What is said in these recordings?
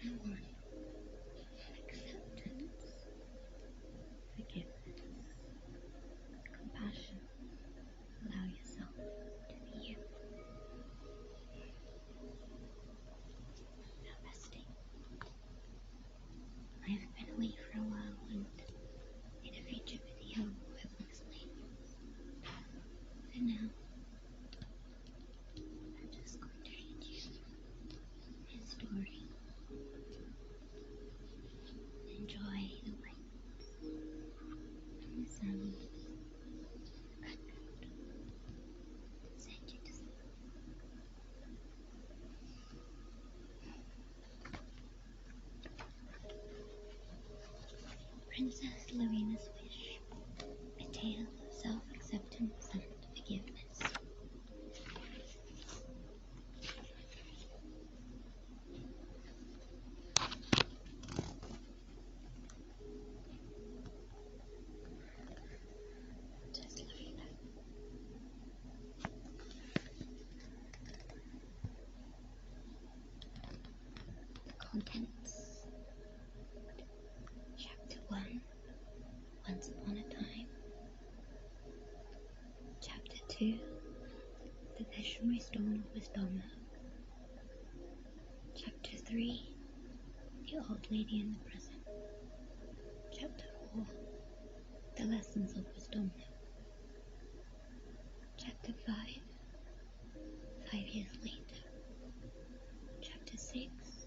And 1. Acceptance, forgiveness, compassion. Allow yourself to be you. Now resting. I have been away for a while, and in a future video I will explain. For now, I'm just going to read you his story. Enjoy the light and the sound, the background, send you to sleep. Princess Larina's Wish, a tale of self-acceptance and forgiveness. Princess Larina. Contents. Chapter 1, Once Upon a Time. Chapter 2, The Visionary Stone of Wisdomina. Chapter 3, The Old Lady in the Present. Chapter 4, The Lessons of Wisdomina. Chapter 5, 5 years later. Chapter 6,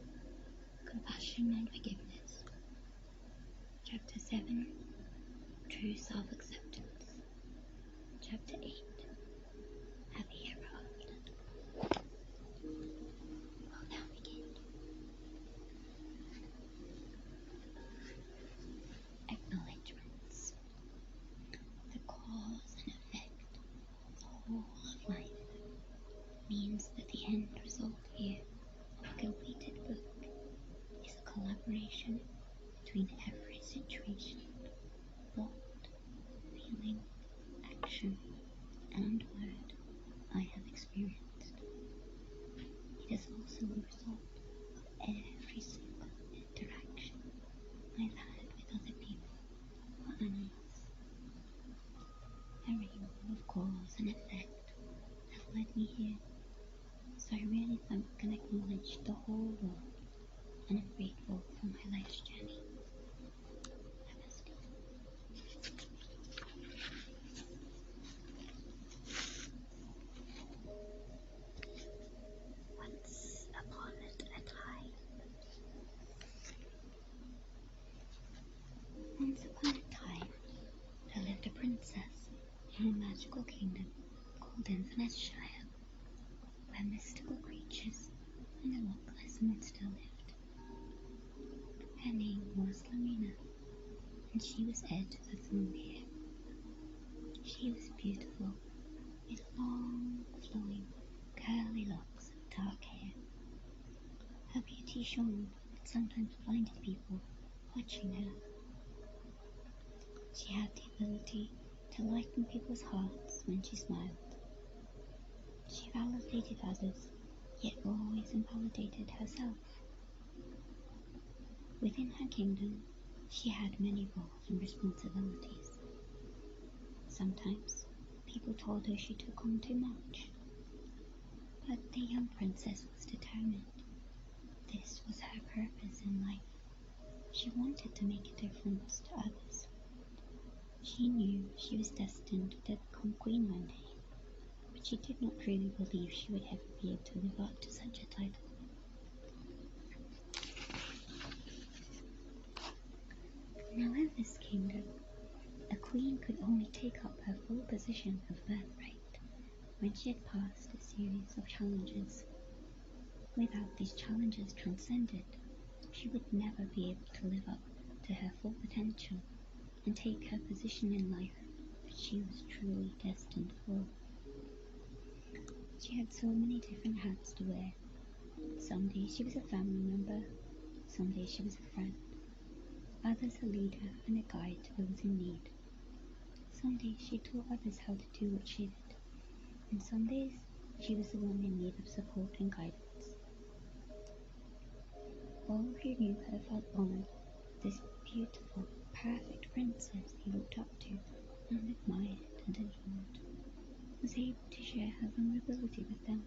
Compassion and Forgiveness. Chapter 7, True Self-Acceptance. Chapter 8, Happy Ever After. We'll now begin. Acknowledgements. The cause and effect of the whole of life means that the end result here of a completed book is a collaboration between every situation, thought, feeling, action, and word I have experienced. It is also a result of every single interaction I've had with other people or animals. A rainbow of cause and effect has led me here, so I really thank and acknowledge the whole world, and am grateful for my life's journey. Namaste. Once upon a time. Once upon a time, there lived a princess in a magical kingdom called Shire, where mystical creatures and a lockless monster lived. Her name was Larina, and she was heir to the throne here. She was beautiful, with long, flowing, curly locks of dark hair. Her beauty shone and sometimes blinded people watching her. She had the ability to lighten people's hearts when she smiled. She validated others, yet always invalidated herself. Within her kingdom, she had many roles and responsibilities. Sometimes, people told her she took on too much. But the young princess was determined. This was her purpose in life. She wanted to make a difference to others. She knew she was destined to become queen one day, but she did not truly believe she would ever be able to live up to such a title. Now in this kingdom, a queen could only take up her full position of birthright when she had passed a series of challenges. Without these challenges transcended, she would never be able to live up to her full potential and take her position in life that she was truly destined for. She had so many different hats to wear. Some days she was a family member, some days she was a friend, others a leader and a guide to those in need. Some days she taught others how to do what she did, and some days she was the one in need of support and guidance. All who knew her felt honoured. This beautiful, perfect princess he looked up to and admired and adored was able to share her vulnerability with them.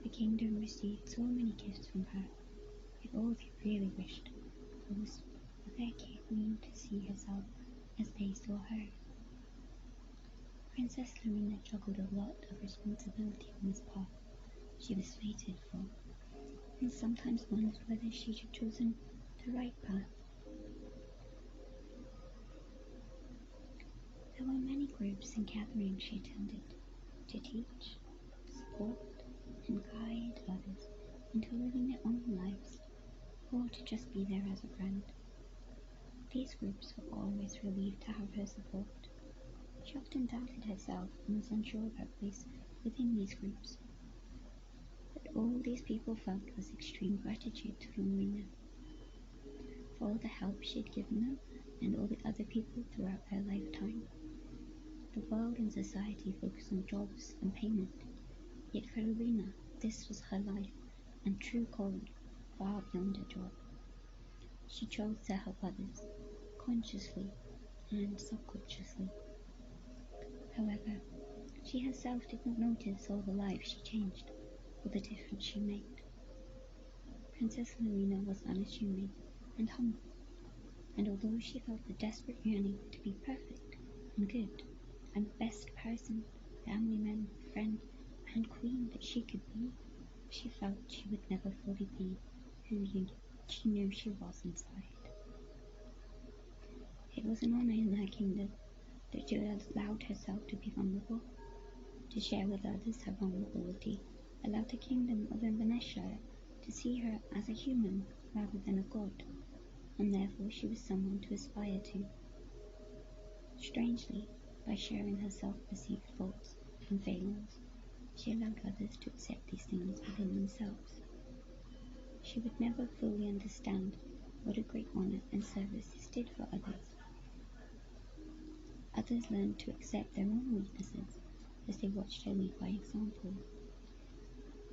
The kingdom received so many gifts from her, yet all they really wished was for their queen to see herself as they saw her. Princess Larina juggled a lot of responsibility on this path she was fated for, and sometimes wondered whether she had chosen the right path. There were many groups and gatherings she attended to teach, support, and guide others into living their own lives, or to just be there as a friend. These groups were always relieved to have her support. She often doubted herself and was unsure of her place within these groups. But all these people felt was extreme gratitude to Larina for all the help she had given them and all the other people throughout her lifetime. The world and society focused on jobs and payment, yet for Larina, this was her life and true calling, far beyond a job. She chose to help others, consciously and subconsciously. However, she herself did not notice all the lives she changed or the difference she made. Princess Larina was unassuming and humble, and although she felt the desperate yearning to be perfect and good and the best person, family man, friend, and queen that she could be, she felt she would never fully be who she knew she was inside. It was an honor in her kingdom that she allowed herself to be vulnerable, to share with others her vulnerability, allowed the kingdom of Indonesia to see her as a human rather than a god, and therefore she was someone to aspire to. Strangely, by sharing her self-perceived faults and failings, she allowed others to accept these things within themselves. She would never fully understand what a great honor and service this did for others. Others learned to accept their own weaknesses as they watched her lead by example.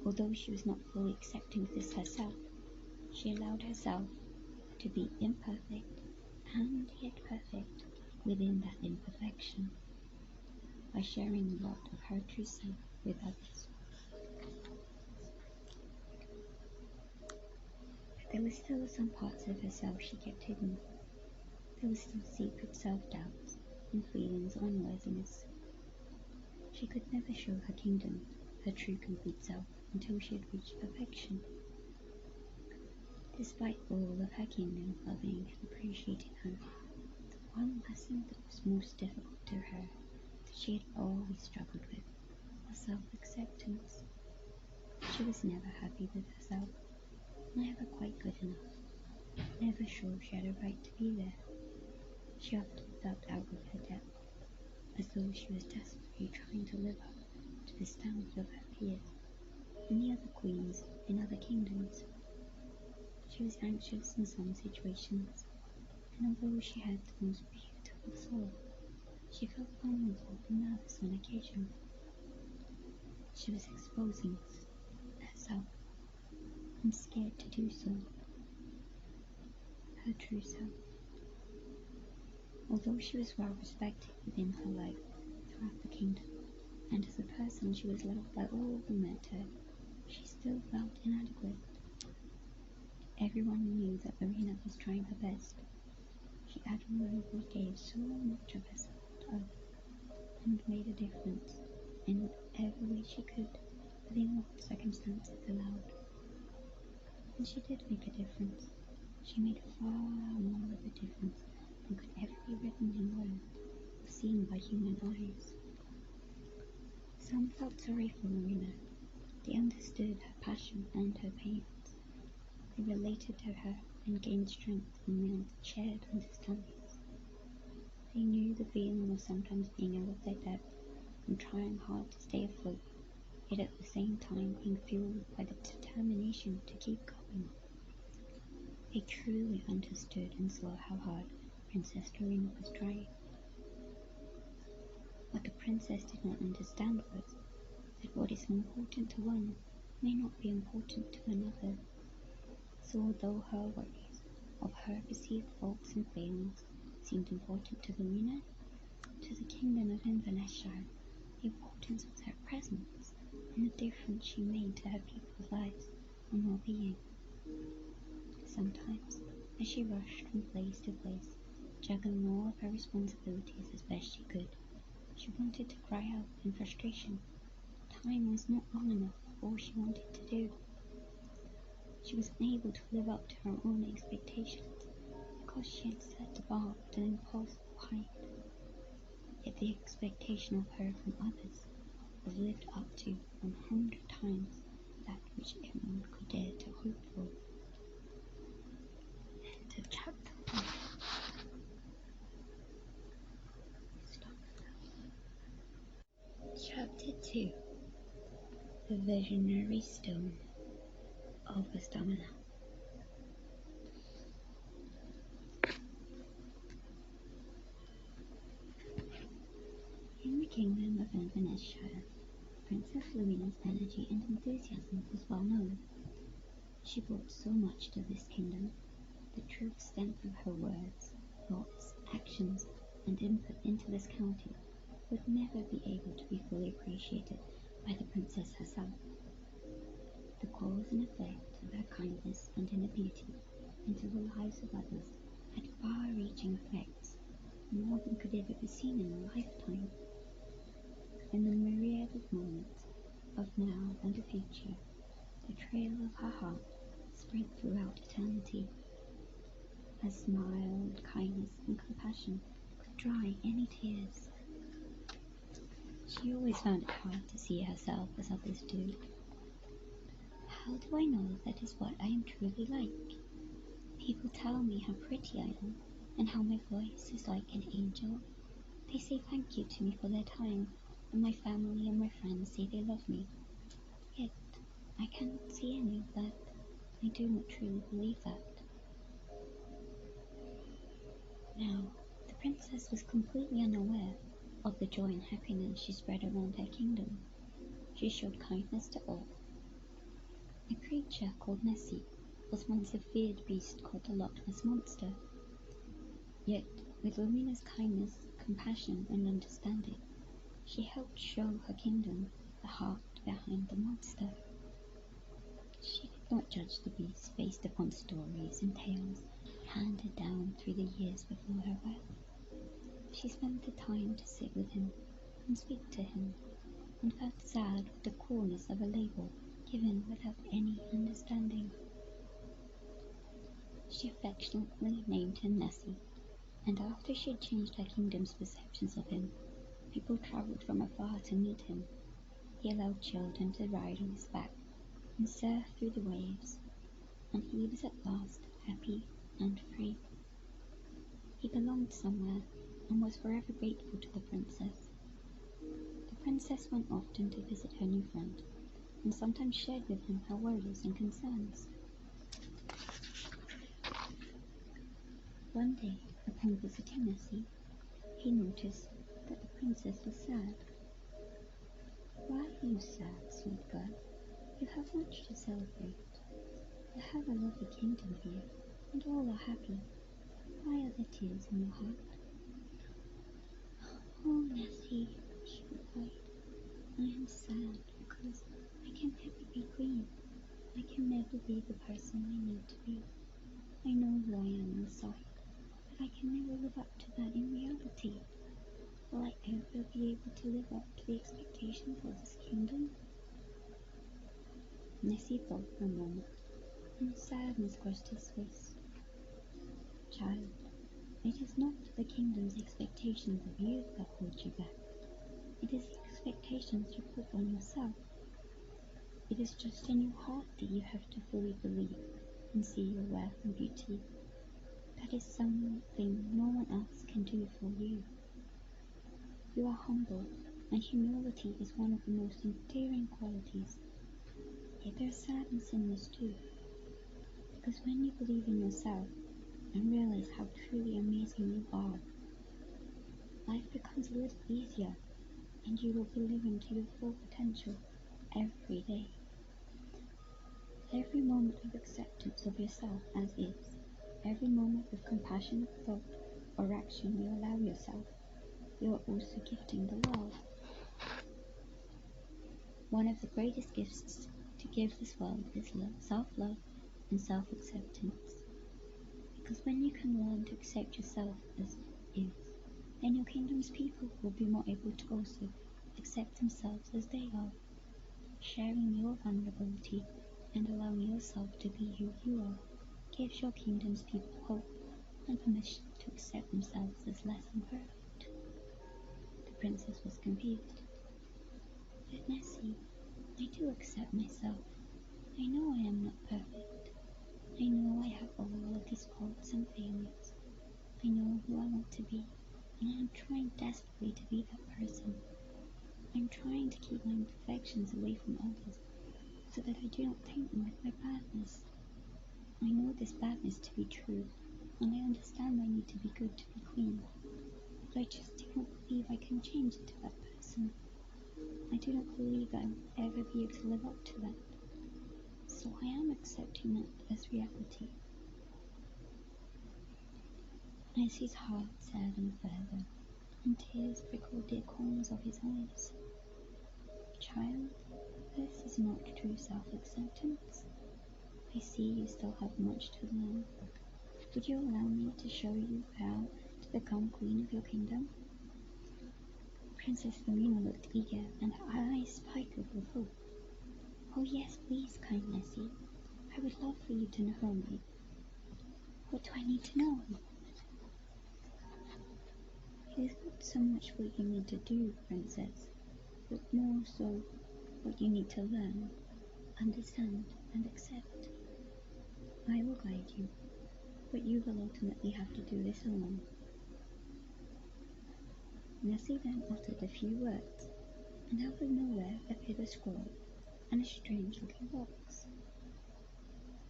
Although she was not fully accepting of this herself, she allowed herself to be imperfect and yet perfect within that imperfection by sharing a lot of her true self with others. But there were still some parts of herself she kept hidden. There was still secret self-doubts and feelings of unworthiness. She could never show her kingdom her true complete self until she had reached perfection. Despite all of her kingdom loving and appreciating her, the one lesson that was most difficult to her, that she had always struggled with, was self-acceptance. She was never happy with herself, never quite good enough, never sure she had a right to be there. She often felt out of her depth, as though she was desperately trying to live up to the standard of her peers and the other queens in other kingdoms. She was anxious in some situations, and although she had the most beautiful soul, she felt vulnerable and nervous on occasion. She was exposing herself and scared to do so. Her true self. Although she was well respected within her life throughout the kingdom, and as a person she was loved by all who met her, she still felt inadequate. Everyone knew that Larina was trying her best. She admirably gave so much of herself to others, and made a difference in whatever way she could, within what circumstances allowed. And she did make a difference. She made far more of a difference than could ever be written in words or seen by human eyes. Some felt sorry for Larina. They understood her passion and her pains. They related to her and gained strength in their shared understandings. They knew the feeling of sometimes being out of their depth and trying hard to stay afloat, yet at the same time being fueled by the determination to keep going. They truly understood and saw how hard Princess Larina was trying. What the princess did not understand was that what is important to one may not be important to another. So although her worries of her perceived faults and failings seemed important to Larina, to the kingdom of Inverness-shire, the importance was her presence and the difference she made to her people's lives and well-being. Sometimes, as she rushed from place to place, juggling all of her responsibilities as best she could, she wanted to cry out in frustration. Time was not long enough for all she wanted to do. She was unable to live up to her own expectations because she had set the bar at an impossible height. Yet the expectation of her from others was lived up to 100 times that which anyone could dare to hope for. End of chapter 1. Chapter 2. The Visionary Stone of Wisdomina. In the kingdom of Inverness-shire, Princess Larina's energy and enthusiasm was well known. She brought so much to this kingdom. The true extent of her words, thoughts, actions, and input into this county would never be able to be fully appreciated by the princess herself. The cause and effect of her kindness and inner beauty into the lives of others had far-reaching effects, more than could ever be seen in a lifetime. In the myriad of moments of now and the future, the trail of her heart spread throughout eternity. Her smile, kindness, and compassion could dry any tears. She always found it hard to see herself as others do. How do I know that is what I am truly like? People tell me how pretty I am, and how my voice is like an angel. They say thank you to me for their time, and my family and my friends say they love me. Yet, I cannot see any of that. I do not truly believe that. Now, the princess was completely unaware of the joy and happiness she spread around her kingdom. She showed kindness to all. A creature called Nessie was once a feared beast called the Loch Ness Monster. Yet, with Larina's kindness, compassion, and understanding, she helped show her kingdom the heart behind the monster. She did not judge the beast based upon stories and tales handed down through the years before her birth. She spent the time to sit with him and speak to him, and felt sad with the coolness of a label given without any understanding. She affectionately named him Nessie, and after she had changed her kingdom's perceptions of him, people travelled from afar to meet him. He allowed children to ride on his back and surf through the waves, and he was at last happy and free. He belonged somewhere and was forever grateful to the princess. The princess went often to visit her new friend, and sometimes shared with him her worries and concerns. One day, upon visiting Nessie, he noticed that the princess was sad. "Why are you sad, sweet girl? You have much to celebrate. You have a lovely kingdom here, and all are happy. Why are there tears in your heart?" "Oh, Nessie," she replied, "I am sad because I can never be queen. I can never be the person I need to be. I know who I am inside, but I can never live up to that in reality. Will I ever be able to live up to the expectations of this kingdom?" Nessie thought for a moment, and sadness crossed his face. "Child, it is not the kingdom's expectations of you that hold you back. It is the expectations you put on yourself. It is just in your heart that you have to fully believe and see your worth and beauty. That is something no one else can do for you. You are humble, and humility is one of the most endearing qualities. Yet there is sadness in this too, because when you believe in yourself and realize how truly amazing you are, life becomes a little easier, and you will be living to your full potential every day. Every moment of acceptance of yourself as is, every moment of compassionate thought or action you allow yourself, you are also gifting the world. One of the greatest gifts to give this world is self-love and self-acceptance. Because when you can learn to accept yourself as is, then your kingdom's people will be more able to also accept themselves as they are, sharing your vulnerability and allowing yourself to be who you are gives your kingdom's people hope and permission to accept themselves as less than perfect. The princess was confused. But Nessie, I do accept myself. I know I am not perfect. I know I have all of these faults and failures. I know who I want to be, and I am trying desperately to be that person. I'm trying to keep my imperfections away from others, so that I do not taint them with my badness. I know this badness to be true, and I understand I need to be good to be clean, but I just do not believe I can change into that person. I do not believe that I will ever be able to live up to that. So I am accepting that as reality. Nessie's heart saddened further, and tears prickled the corners of his eyes. Child, this is not true self-acceptance. I see you still have much to learn. Would you allow me to show you how to become queen of your kingdom? Princess Larina looked eager, and her eyes sparkled with hope. Oh yes, please, kind Nessie. I would love for you to know me. What do I need to know? It is not so much what you need to do, princess, but more so what you need to learn, understand, and accept. I will guide you, but you will ultimately have to do this alone. Nessie then uttered a few words, and out of nowhere appeared a scroll and a strange-looking box.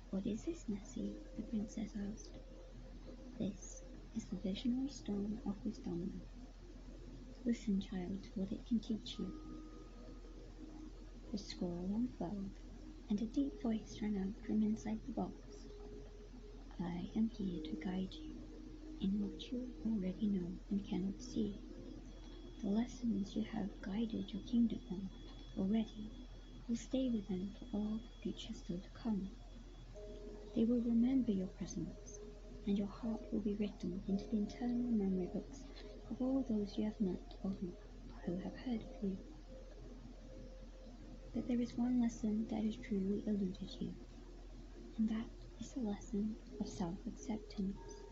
What is this, Nessie? The princess asked. This is the visionary stone of Wisdomina. Listen, child, to what it can teach you. The scroll unfurled, and a deep voice rang out from inside the box. I am here to guide you in what you already know and cannot see. The lessons you have guided your kingdom on already will stay with them for all the future still to come. They will remember your presence, and your heart will be written into the eternal memory books of all those you have met or who have heard of you. But there is one lesson that has truly eluded you, and that is the lesson of self-acceptance.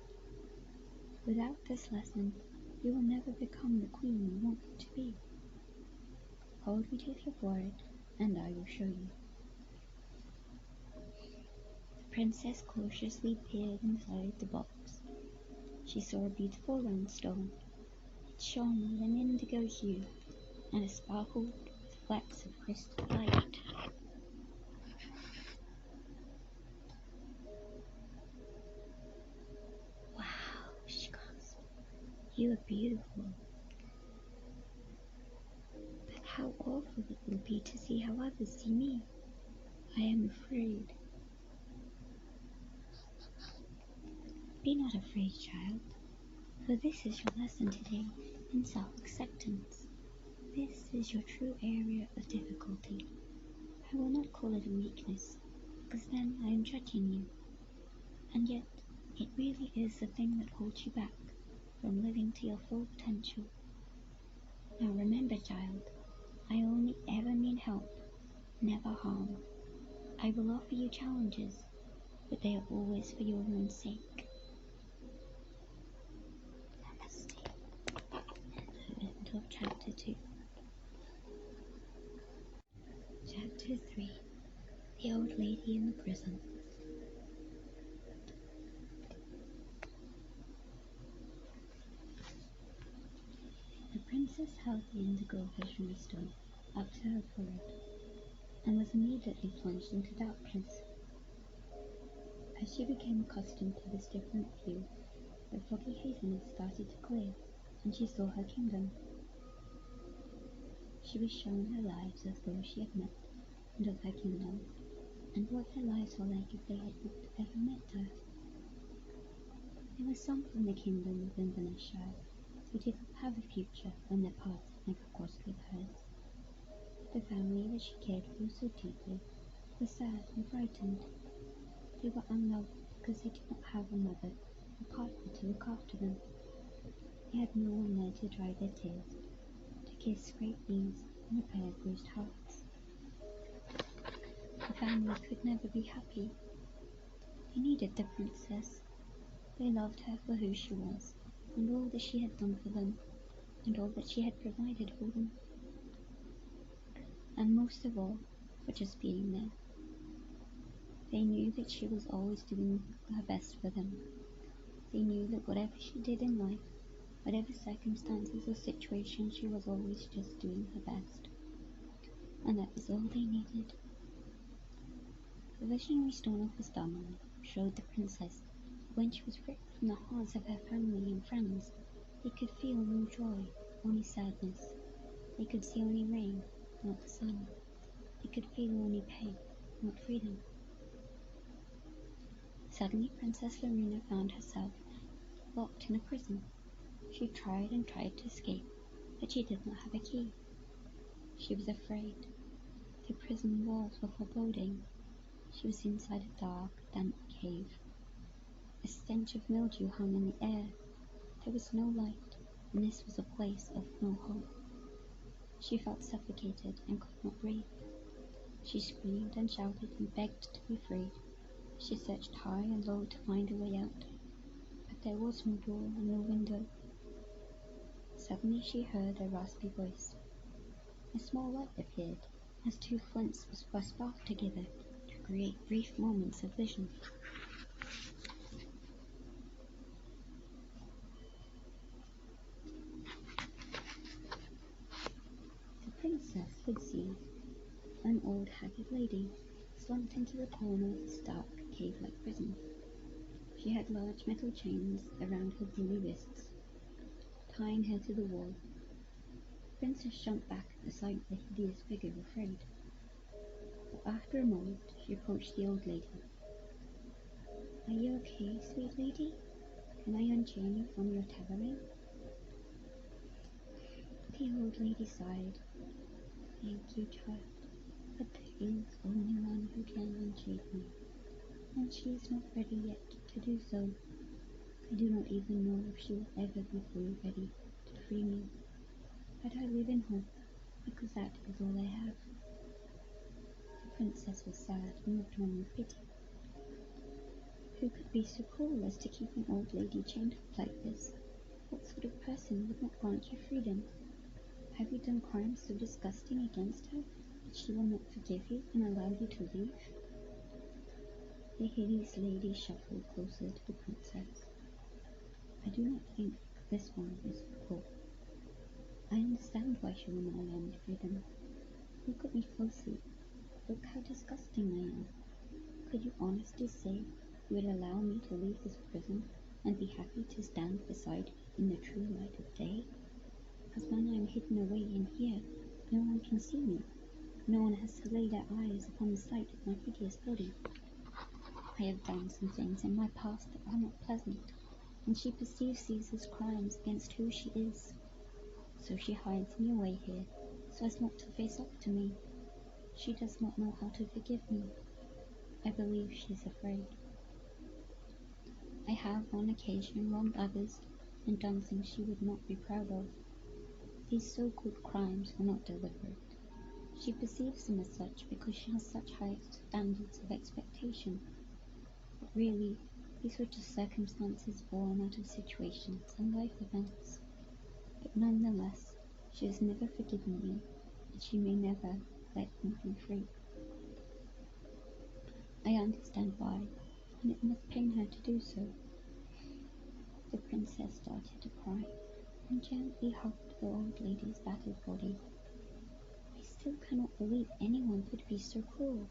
Without this lesson, you will never become the queen you want to be. Hold me to your word, and I will show you. The princess cautiously peered inside the box. She saw a beautiful round stone. It shone with an indigo hue, and it sparkled with flecks of crystal light. Wow, she gasped. You are beautiful. But how awful it will be to see how others see me. I am afraid. Be not afraid, child, for this is your lesson today in self-acceptance. This is your true area of difficulty. I will not call it a weakness, because then I am judging you. And yet, it really is the thing that holds you back from living to your full potential. Now remember, child, I only ever mean help, never harm. I will offer you challenges, but they are always for your own sake. Namaste. End of chapter 2. Chapter 3. The Old Lady in the Prison. The princess held the indigo visionary stone up to her forehead, and was immediately plunged into darkness. As she became accustomed to this different view, the foggy haziness started to clear, and she saw her kingdom. She was shown her lives of those she had met, and of her kingdom. and what their lives were like if they had not ever met her. There were some from the kingdom of Inverness who did not have a future when their paths had never crossed with hers. The family that she cared for so deeply was sad and frightened. They were unloved because they did not have a mother or partner to look after them. They had no one there to dry their tears, to kiss scraped knees and repair bruised hearts. The family could never be happy. They needed the princess. They loved her for who she was, and all that she had done for them, and all that she had provided for them. And most of all, for just being there. They knew that she was always doing her best for them. They knew that whatever she did in life, whatever circumstances or situations, she was always just doing her best. And that was all they needed. The visionary stone of Wisdomina showed the princess that when she was ripped from the hearts of her family and friends, they could feel no joy, only sadness. They could see only rain, not the sun. They could feel only pain, not freedom. Suddenly Princess Larina found herself locked in a prison. She tried and tried to escape, but she did not have a key. She was afraid. The prison walls were foreboding. She was inside a dark, damp cave. A stench of mildew hung in the air. There was no light, and this was a place of no hope. She felt suffocated and could not breathe. She screamed and shouted and begged to be freed. She searched high and low to find a way out, but there was no door and no window. Suddenly she heard a raspy voice. A small light appeared as two flints were sparked together to create brief moments of vision. The princess could see an old haggard lady slumped into the corner of this dark cave-like prison. She had large metal chains around her woolly wrists, tying her to the wall. The princess shrunk back at the sight of the hideous figure, afraid. But after a moment, she approached the old lady. "Are you okay, sweet lady? Can I unchain you from your tethering?" The old lady sighed. "Thank you, child, but there is only one who can unchain me, and she is not ready yet to do so. I do not even know if she will ever be fully ready to free me, but I live in hope, because that is all I have." The princess was sad and overcome with pity. Who could be so cruel as to keep an old lady chained up like this? What sort of person would not grant you freedom? Have you done crimes so disgusting against her that she will not forgive you and allow you to leave? The hideous lady shuffled closer to the princess. "I do not think this one is cruel. I understand why she will not allow me freedom. Look at me closely. Look how disgusting I am. Could you honestly say you would allow me to leave this prison and be happy to stand beside you in the true light of day? Because when I am hidden away in here, no one can see me. No one has to lay their eyes upon the sight of my hideous body. I have done some things in my past that are not pleasant, and she perceives these as crimes against who she is. So she hides me away here, so as not to face up to me. She does not know how to forgive me. I believe she is afraid. I have on occasion wronged others and done things she would not be proud of. These so-called crimes were not deliberate. She perceives them as such because she has such high standards of expectation. But really, these were just circumstances born out of situations and life events. But nonetheless, she has never forgiven me, and she may never let me be free. I understand why, and it must pain her to do so." The princess started to cry and gently hugged the old lady's battered body. "I still cannot believe anyone could be so cruel,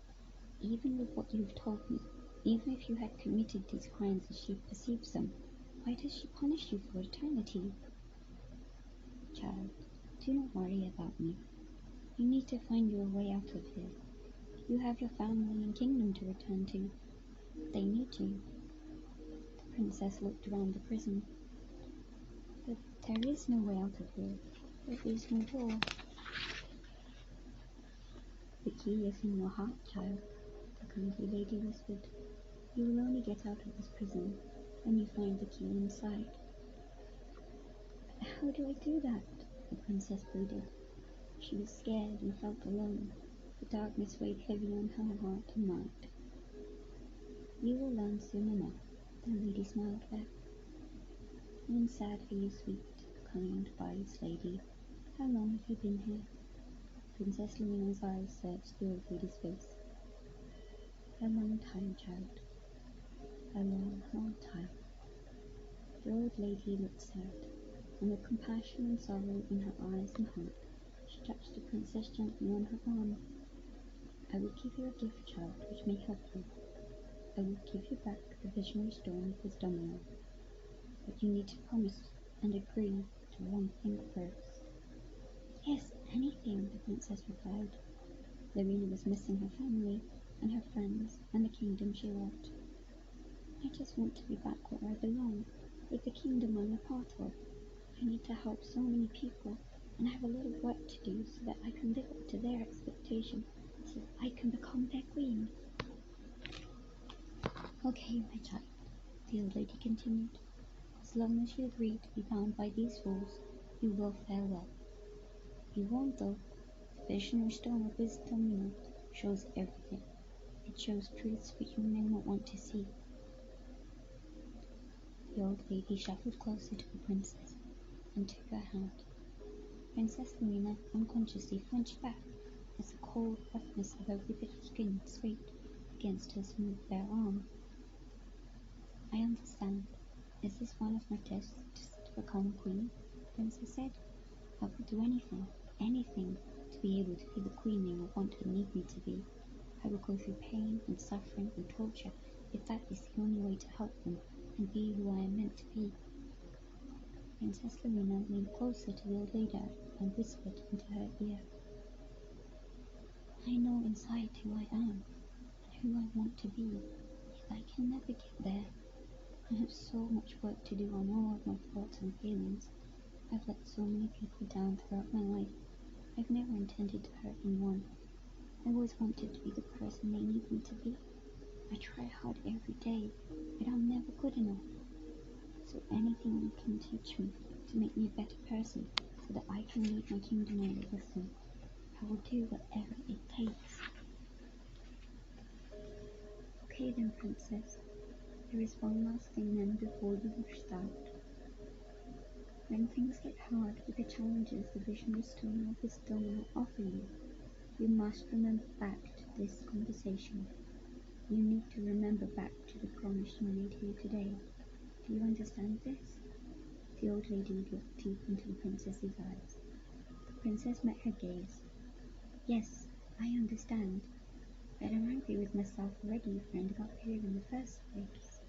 even with what you have told me. Even if you had committed these crimes as she perceives them, why does she punish you for eternity?" "Child, do not worry about me. You need to find your way out of here. You have your family and kingdom to return to. They need you. The princess looked around the prison. But there is no way out of here. There is no door. The key is in your heart, child, the kindly lady whispered. You will only get out of this prison when you find the key inside. But how do I do that? The princess pleaded. She was scared and felt alone. The darkness weighed heavy on her heart and mind. You will learn soon enough, the lady smiled back. I am sad for you, sweet, kind, wise lady. How long have you been here? Princess Larina's eyes searched the old lady's face. A long time, child. A long, long time. The old lady looked sad, and with compassion and sorrow in her eyes and heart, she touched the princess gently on her arm. I will give you a gift, child, which may help you. I will give you back the visionary stone of Wisdomina. But you need to promise and agree to one thing first. Yes, anything, the princess replied. Larina was missing her family and her friends and the kingdom she loved. I just want to be back where I belong, with the kingdom I'm a part of. I need to help so many people, and I have a lot of work to do so that I can live up to their expectation, so that I can become their queen. Okay, my child, the old lady continued. As long as you agree to be bound by these rules, you will fare well. You won't, though. The visionary stone of Wisdomina shows everything. It shows truths which you may not want to see. The old lady shuffled closer to the princess and took her hand. Princess Larina unconsciously flinched back as the cold roughness of her withered skin scraped against her smooth bare arm. I understand. Is this one of my tests to become queen? The princess said. I will do anything, anything, to be able to be the queen they will want and need me to be. I will go through pain and suffering and torture if that is the only way to help them and be who I am meant to be. Princess Larina leaned closer to the old lady and whispered into her ear. I know inside who I am and who I want to be, yet I can never get there. I have so much work to do on all of my thoughts and feelings. I've let so many people down throughout my life. I've never intended to hurt anyone. I always wanted to be the person they need me to be. I try hard every day, but I'm never good enough. So anything you can teach me to make me a better person so that I can lead my kingdom over with them, I will do whatever it takes. Okay then, princess. There is one last thing then before you start. When things get hard with the challenges the visionary stone of wisdom will offer you, you must remember back to this conversation. You need to remember back to the promise you made here today. Do you understand this? The old lady looked deep into the princess's eyes. The princess met her gaze. Yes, I understand, but I'm angry with myself already for ending up here in the first place.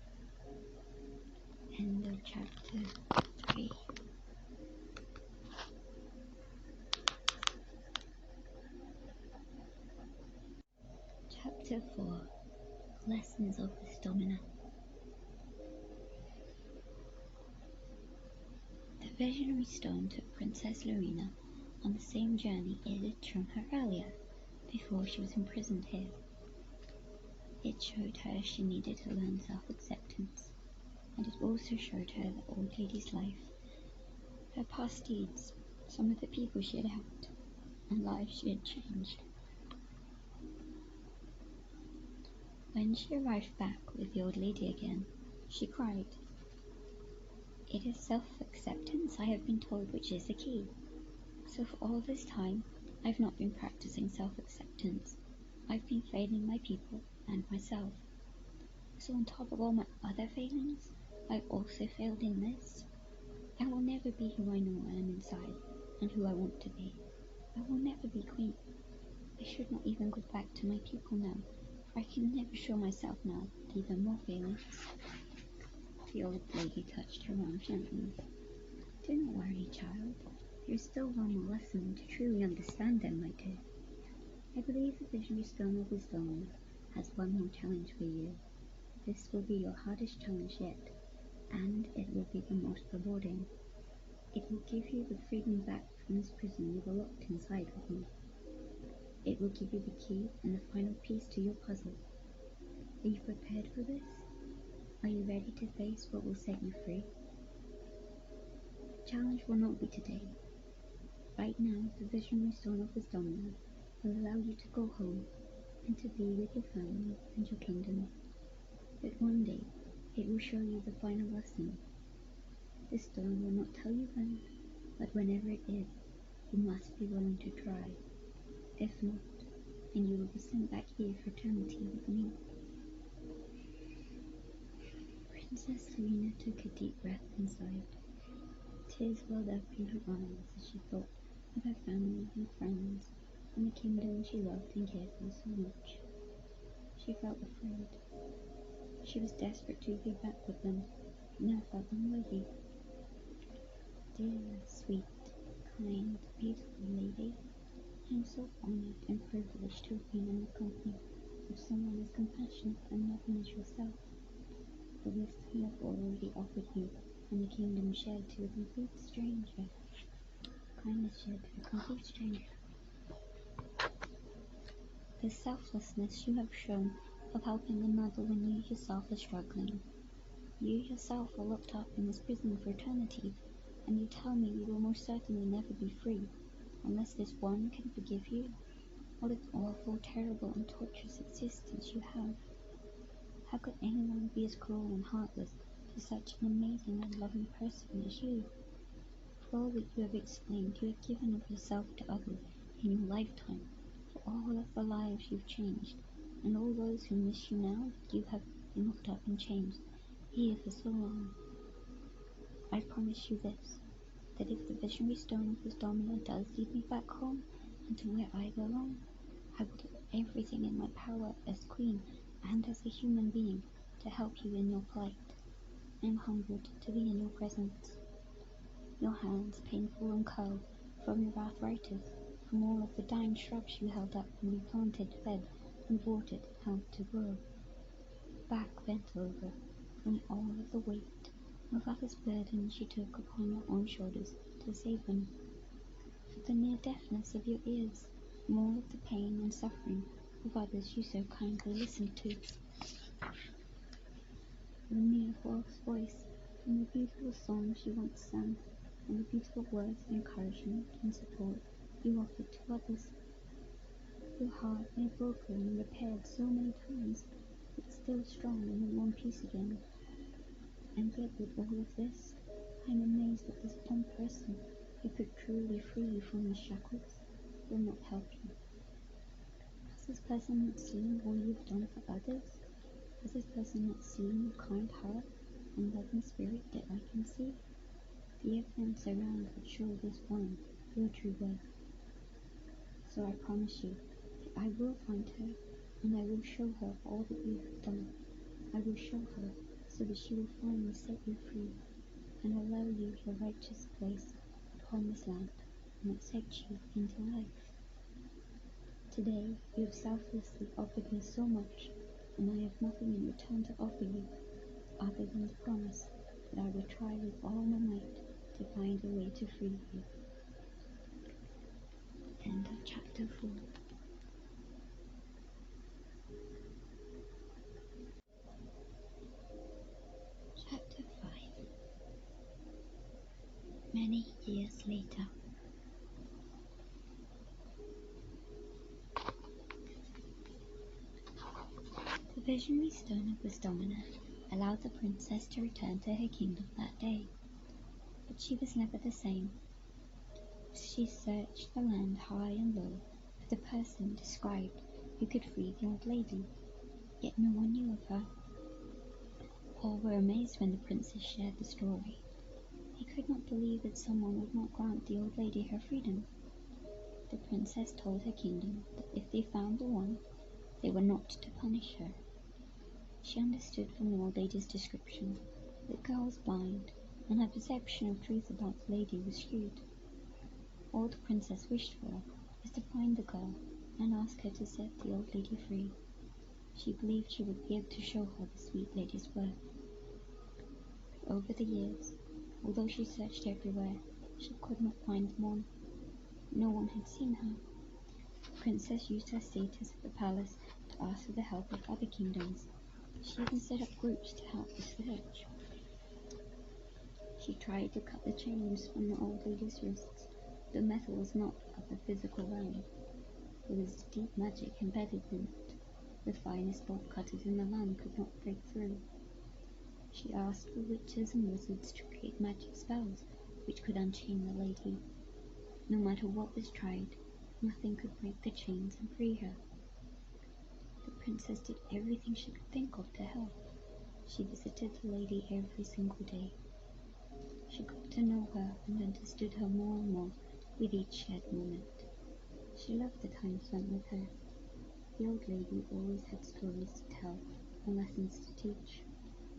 End of chapter 3. Chapter 4. Lessons of Wisdomina. The visionary stone took Princess Larina on the same journey it had shown her earlier, before she was imprisoned here. It showed her she needed to learn self-acceptance, and it also showed her the old lady's life, her past deeds, some of the people she had helped, and lives she had changed. When she arrived back with the old lady again, she cried, It is self-acceptance I have been told which is the key. So for all this time, I've not been practicing self-acceptance. I've been failing my people and myself. So on top of all my other failings, I've also failed in this. I will never be who I know I am inside and who I want to be. I will never be queen. I should not even go back to my people now, for I can never show myself now with even more failings. The old lady touched her arm gently. Do not worry, child. There is still one more lesson to truly understand them, my dear. I believe the visionary stone of Wisdomina has one more challenge for you. This will be your hardest challenge yet, and it will be the most rewarding. It will give you the freedom back from this prison you were locked inside with me. It will give you the key and the final piece to your puzzle. Are you prepared for this? Are you ready to face what will set you free? The challenge will not be today. Right now, the visionary stone of Wisdomina will allow you to go home and to be with your family and your kingdom. But one day, it will show you the final lesson. This stone will not tell you when, but whenever it is, you must be willing to try. If not, then you will be sent back here for eternity with me. Princess Larina took a deep breath and sighed. Tears welled up in her eyes as she thought of her family and friends and the kingdom she loved and cared for so much. She felt afraid. She was desperate to be back with them, but now felt unworthy. Dear, sweet, kind, beautiful lady, I am so honored and privileged to have been in the company of someone as compassionate and loving as yourself. For this I have already offered you, and the kingdom shared to a complete stranger. Kindness shared to a complete stranger. The selflessness you have shown of helping another when you yourself are struggling. You yourself are locked up in this prison for eternity, and you tell me you will most certainly never be free, unless this one can forgive you. What an awful, terrible, and torturous existence you have. How could anyone be as cruel and heartless to such an amazing and loving person as you? For all that you have explained, you have given of yourself to others in your lifetime, for all of the lives you've changed, and all those who miss you now that you have been locked up in chains here for so long. I promise you this, that if the visionary stone of Wisdomina does lead me back home and to where I belong, I will do everything in my power as queen and as a human being to help you in your plight. I am humbled to be in your presence. Your hands painful and curled from your arthritis, from all of the dying shrubs you held up and replanted, fed, and watered, helped to grow. Back bent over from all of the weight of others' burdens you took upon your own shoulders to save them. For the near deafness of your ears, from all of the pain and suffering of others you so kindly listened to. The mere false voice and the beautiful songs you once sang, and the beautiful words of encouragement and support you offered to others. Your heart may broken and repaired so many times, but still strong and in one piece again. And yet with all of this, I am amazed that this one person who could truly free you from these shackles will not help you. Has this person not seen all you have done for others? Has this person not seen your kind heart and loving spirit that I can see? The evidence around would show this one your true worth. So I promise you that I will find her, and I will show her all that you have done. I will show her so that she will finally set you free and allow you your righteous place upon this land and accept you into life. Today you have selflessly offered me so much, and I have nothing in return to offer you other than the promise that I will try with all my might to find a way to free you. End of chapter 4. Chapter 5. Many years later. The visionary stone of Wisdomina allowed the princess to return to her kingdom that day, but she was never the same. She searched the land high and low for the person described who could free the old lady, yet no one knew of her. All were amazed when the princess shared the story. They could not believe that someone would not grant the old lady her freedom. The princess told her kingdom that if they found the one, they were not to punish her. She understood from the old lady's description that the girl was blind, and her perception of truth about the lady was skewed. All the princess wished for was to find the girl and asked her to set the old lady free. She believed she would be able to show her the sweet lady's worth. But over the years, although she searched everywhere, she could not find one. No one had seen her. The princess used her status at the palace to ask for the help of other kingdoms. She even set up groups to help the search. She tried to cut the chains from the old lady's wrists. The metal was not of the physical realm. There was deep magic embedded in it. The finest bolt cutters in the land could not break through. She asked for witches and wizards to create magic spells which could unchain the lady. No matter what was tried, nothing could break the chains and free her. The princess did everything she could think of to help. She visited the lady every single day. She got to know her and understood her more and more with each shared moment. She loved the time spent with her. The old lady always had stories to tell and lessons to teach.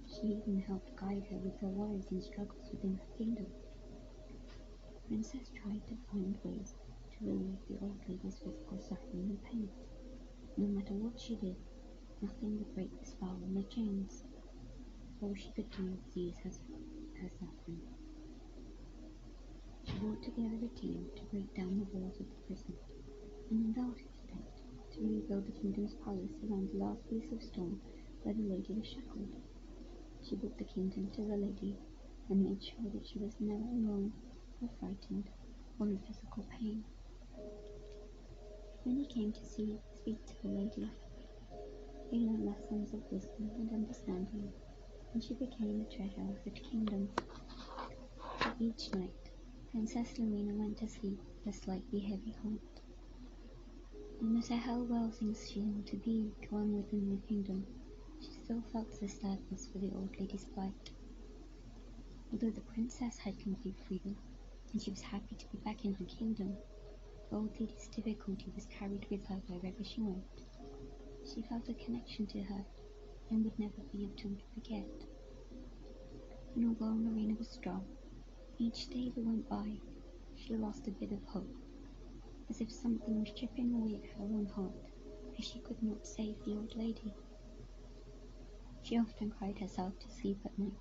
She even helped guide her with her worries and struggles within her kingdom. The princess tried to find ways to relieve the old lady's physical suffering and pain. No matter what she did, nothing would break the spell and the chains. All she could do was ease her suffering. She brought together a team to break down the walls of the prison and indulged in it to rebuild the kingdom's palace around the last piece of stone where the lady was shackled. She brought the kingdom to the lady and made sure that she was never alone or frightened or in physical pain. When he came to speak to the lady, he learned lessons of wisdom and understanding, and she became a treasure of the kingdom. But each night, Princess Larina went to sleep with a slightly heavy heart. No matter how well things seemed to be going within the kingdom, she still felt the sadness for the old lady's plight. Although the princess had complete freedom, and she was happy to be back in her kingdom, the old lady's difficulty was carried with her wherever she went. She felt a connection to her, and would never be able to forget. And although Larina was strong, each day that went by, she lost a bit of hope, as if something was chipping away at her own heart, as she could not save the old lady. She often cried herself to sleep at night,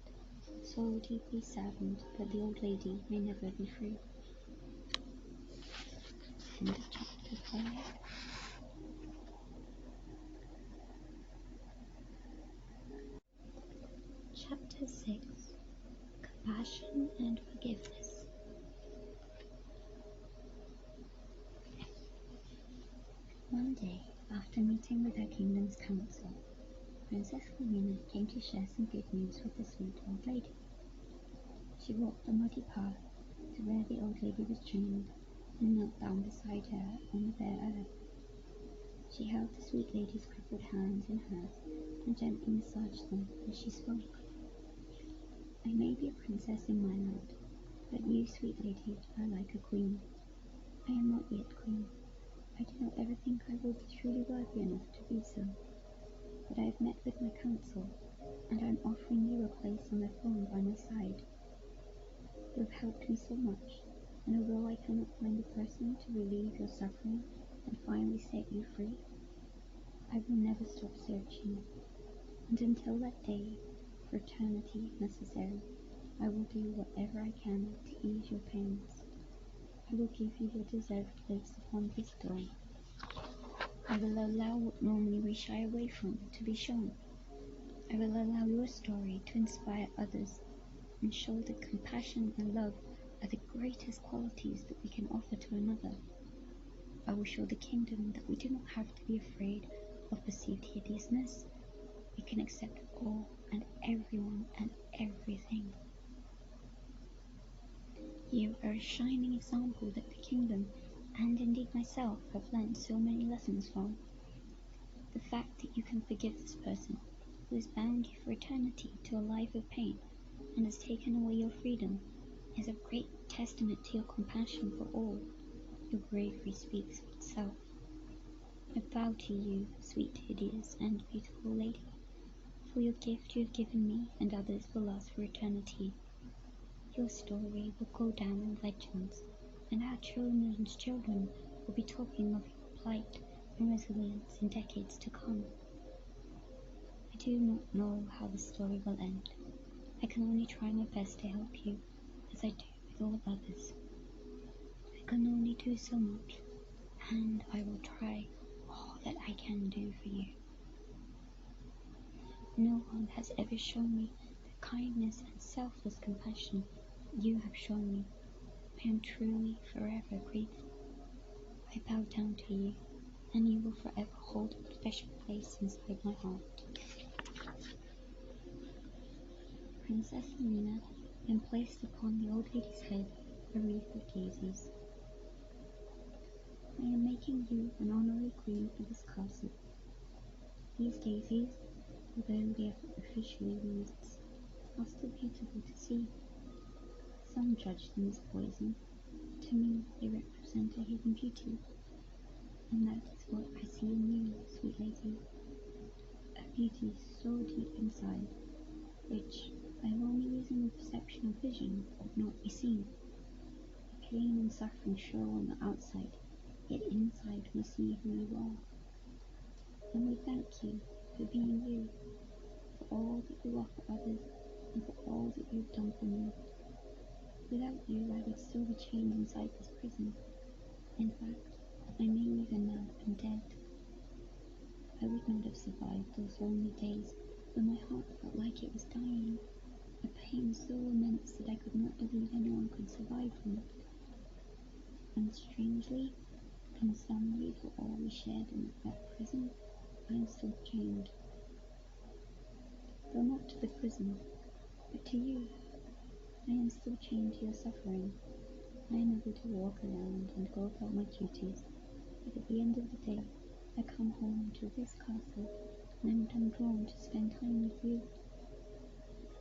so deeply saddened that the old lady may never be free. End of chapter 5. Chapter 6. Compassion and Forgiveness. One day, after meeting with her kingdom's council, Princess Larina came to share some good news with the sweet old lady. She walked the muddy path to where the old lady was chained and knelt down beside her on the bare earth. She held the sweet lady's crippled hands in hers and gently massaged them as she spoke. I may be a princess in my land, but you, sweet lady, are like a queen. I am not yet queen. I do not ever think I will be truly worthy enough to be so. But I have met with my council, and I am offering you a place on the throne by my side. You have helped me so much, and although I cannot find a person to relieve your suffering and finally set you free, I will never stop searching, and until that day, for eternity if necessary, I will do whatever I can to ease your pains. I will give you your deserved place upon this throne. I will allow what normally we shy away from to be shown. I will allow your story to inspire others and show that compassion and love are the greatest qualities that we can offer to another. I will show the kingdom that we do not have to be afraid of perceived hideousness. We can accept all and everyone and everything. You are a shining example that the kingdom, and indeed myself, have learned so many lessons from. The fact that you can forgive this person who has bound you for eternity to a life of pain and has taken away your freedom is a great testament to your compassion for all. Your bravery speaks for itself. I bow to you, sweet, hideous, and beautiful lady, for your gift you have given me and others will last for eternity. Your story will go down in legends, and our children's children will be talking of your plight and resilience in decades to come. I do not know how the story will end. I can only try my best to help you, as I do with all others. I can only do so much, and I will try all that I can do for you. No one has ever shown me the kindness and selfless compassion you have shown me. I am truly forever grateful. I bow down to you, and you will forever hold a special place inside my heart. Princess Larina then placed upon the old lady's head a wreath of daisies. I am making you an honorary queen of this castle. These daisies, although they are officially wreaths, are still beautiful to see. Some judge them as poison. To me, they represent a hidden beauty, and that is what I see in you, sweet lady. A beauty so deep inside, which, by only using the perception of vision, would not be seen. Pain and suffering show on the outside, yet inside we see who you are. And we thank you for being you, for all that you offer others, and for all that you've done for me. Without you, I would still be chained inside this prison. In fact, I may even now have been dead. I would not have survived those lonely days when my heart felt like it was dying, a pain so immense that I could not believe anyone could survive from it. And strangely, in some way for all we shared in that prison, I am still chained. Though not to the prison, but to you. I am still chained to your suffering. I am able to walk around and go about my duties, but at the end of the day, I come home to this castle, and am drawn to spend time with you.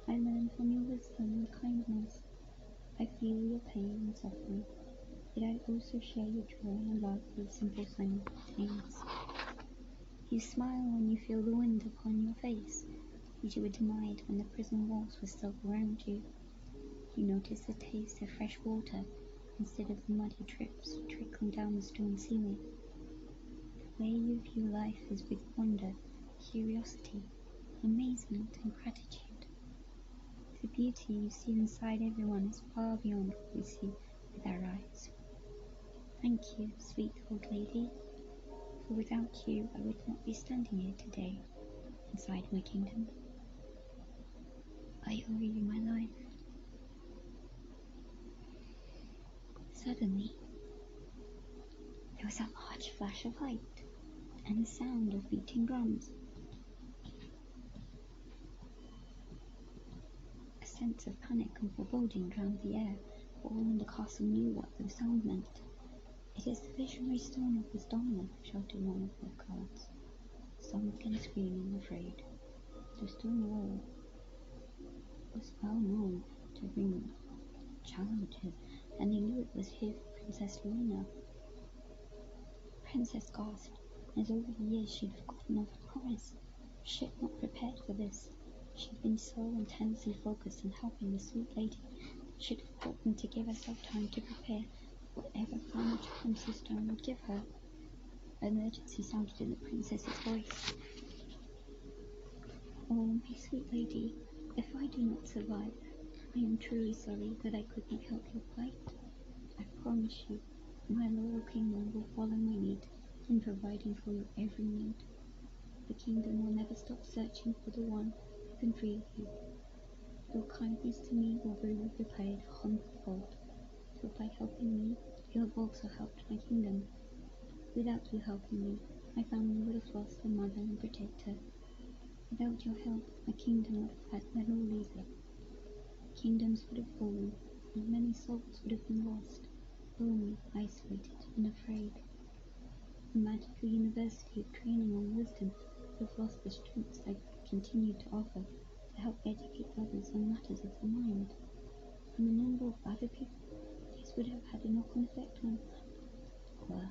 I learn from your wisdom and kindness. I feel your pain and suffering, yet I also share your joy and love with simple things. You smile when you feel the wind upon your face, as you were denied when the prison walls were still around you. You notice the taste of fresh water instead of the muddy drips trickling down the stone ceiling. The way you view life is with wonder, curiosity, amazement, and gratitude. The beauty you see inside everyone is far beyond what we see with our eyes. Thank you, sweet old lady, for without you I would not be standing here today, inside my kingdom. I owe you my life. Suddenly, there was a large flash of light and the sound of beating drums. A sense of panic and foreboding drowned the air, for all in the castle knew what the sound meant. "It is the visionary stone of Wisdomina," shouted one of the guards. Some began screaming, afraid. The stone wall was well known to bring challenges, and they knew it was his Princess Larina. The princess gasped, as over the years she'd forgotten of her promise. She had not prepared for this. She'd been so intensely focused on helping the sweet lady that she'd forgotten to give herself time to prepare for whatever final challenge the stone would give her. Emergency sounded in the princess's voice. "Oh, my sweet lady, if I do not survive, I am truly sorry that I could not help your plight. I promise you, my loyal kingdom will follow my lead in providing for your every need. The kingdom will never stop searching for the one who can free you. Your kindness to me will be repaid 100-fold, for by helping me, you have also helped my kingdom. Without you helping me, my family would have lost their mother and protector. Without your help, my kingdom would have had no leader. Kingdoms would have fallen, and many souls would have been lost, lonely, isolated, and afraid. The magical university of training on wisdom would have lost the strengths I continue to offer to help educate others on matters of the mind. And a number of other people, these would have had a knock-on effect on. Well,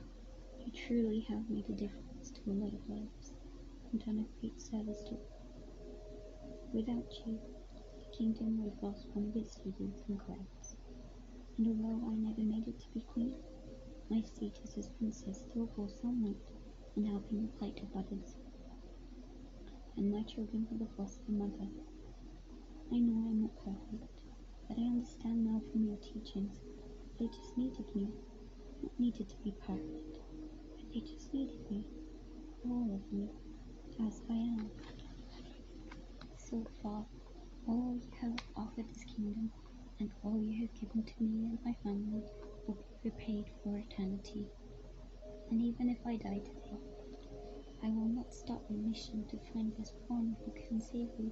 you truly have made a difference to a lot of lives, and done a great service to all. Without you, the kingdom would have lost one of its leaders and clerics. And although I never made it to be queen, my status as princess still bore some weight, and helping the plight of others. And my children have the loss of a mother. I know I'm not perfect, but I understand now from your teachings they just needed me, not needed to be perfect, but they just needed me, all of me, as I am. So far, all you have offered this kingdom, and all you have given to me and my family will be repaid for eternity. And even if I die today, I will not stop my mission to find this one who can save you.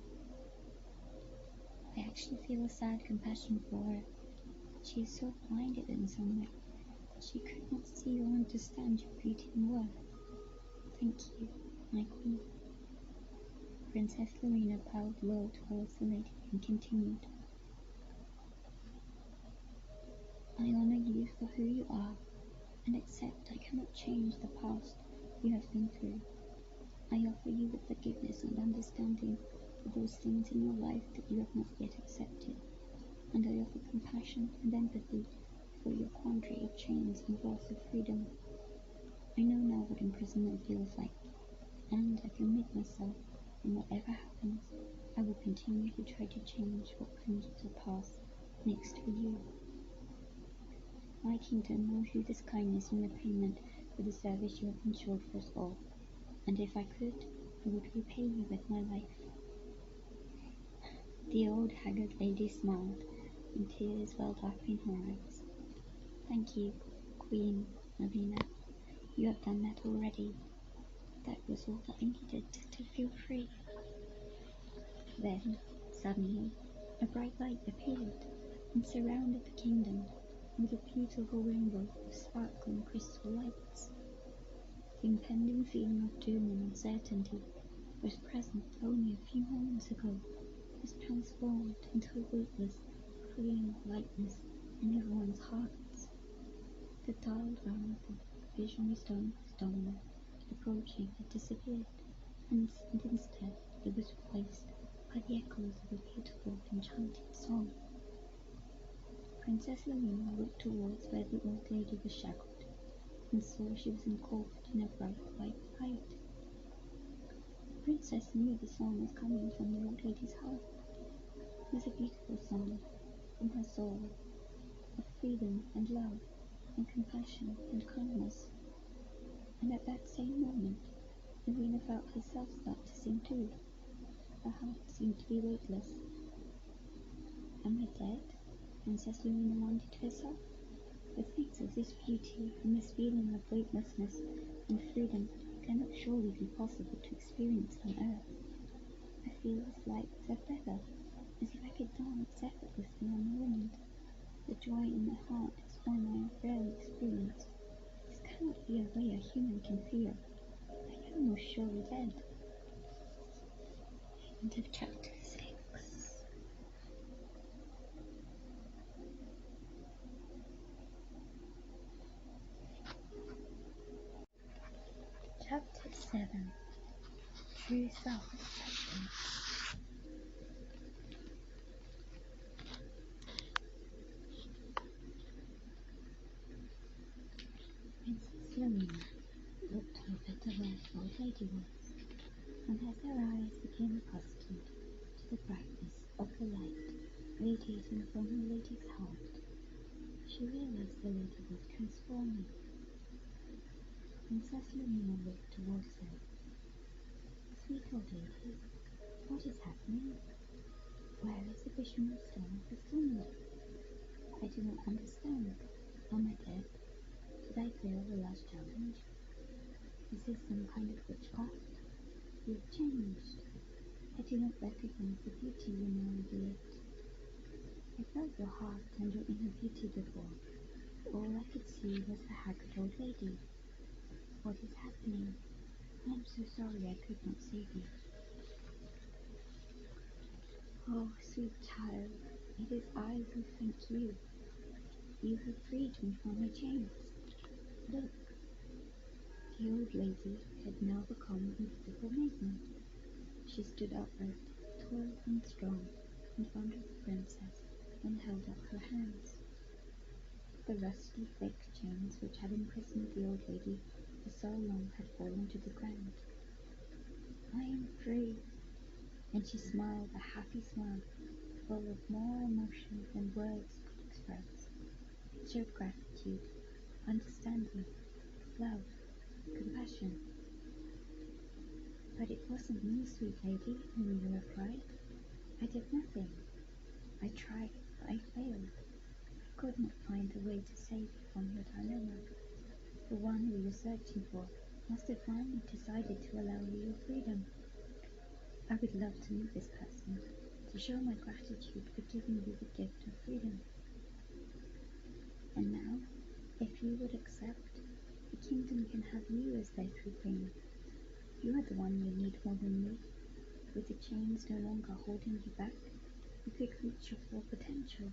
I actually feel a sad compassion for her. She is so blinded in some way that she could not see or understand your beauty and worth. Thank you, my queen. Princess Larina bowed low towards the lady and continued. I honor you for who you are, and accept I cannot change the past you have been through. I offer you the forgiveness and understanding for those things in your life that you have not yet accepted, and I offer compassion and empathy for your quandary of chains and loss of freedom. I know now what imprisonment feels like, and I commit myself, in whatever happens, I will continue to try to change what comes to pass next for you. My kingdom will view this kindness in repayment for the service you have ensured for us all, and if I could, I would repay you with my life. The old haggard lady smiled, and tears welled up in her eyes. Thank you, Queen Larina. You have done that already. That was all that I needed to feel free. Then, suddenly, a bright light appeared and surrounded the kingdom with a beautiful rainbow of sparkling crystal lights. The impending feeling of doom and uncertainty was present only a few moments ago was transformed into a weightless, freeing lightness in everyone's hearts. The dialed round the visionary stone Wisdomina approaching had disappeared, and instead it was replaced by the echoes of a beautiful, enchanted song. Princess Larina looked towards where the old lady was shackled, and saw she was engulfed in a bright white light. The princess knew the song was coming from the old lady's heart. It was a beautiful song from her soul, of freedom and love, and compassion and kindness. And at that same moment, Larina felt herself start to sing too. Her heart seemed to be weightless. Am I dead? Princess Larina wondered herself. The things of this beauty and this feeling of weightlessness and freedom cannot surely be possible to experience on earth. I feel as light as a feather, as if I could dance effortlessly on the wind. The joy in my heart is one I have rarely experienced. This cannot be a way a human can feel. I am most surely dead. End of chapter 6. Chapter 7. True Self-Esteem. Princess Larina looked up at the where the old lady was, and as her eyes became accustomed to the brightness of the light radiating from the lady's heart, she realized the lady was transforming. Princess Larina looked towards her. Sweet old lady, what is happening? Where is the visionary stone of Wisdomina? I do not understand. Am I dead? Did I fail the last challenge? Is this some kind of witchcraft? You have changed. I do not recognize the beauty you now revealed. I felt your heart and your inner beauty before. All I could see was the haggard old lady. What is happening? I am so sorry I could not save you. Oh, sweet child, it is I who thank you. You have freed me from my chains. Look. The old lady had now become a beautiful maiden. She stood upright, tall and strong, in front of the princess and held up her hands. The rusty, thick chains which had imprisoned the old lady for so long had fallen to the ground. I am free, and she smiled a happy smile, full of more emotion than words could express. It showed gratitude, understanding, love, compassion. But it wasn't me, sweet lady, whom you have cried. I did nothing. I tried, but I failed. I could not find a way to save you from your dilemma. The one we were searching for must have finally decided to allow you your freedom. I would love to meet this person, to show my gratitude for giving you the gift of freedom. And now, if you would accept, the kingdom can have you as their true queen. You are the one they need more than me. With the chains no longer holding you back, you could reach your full potential.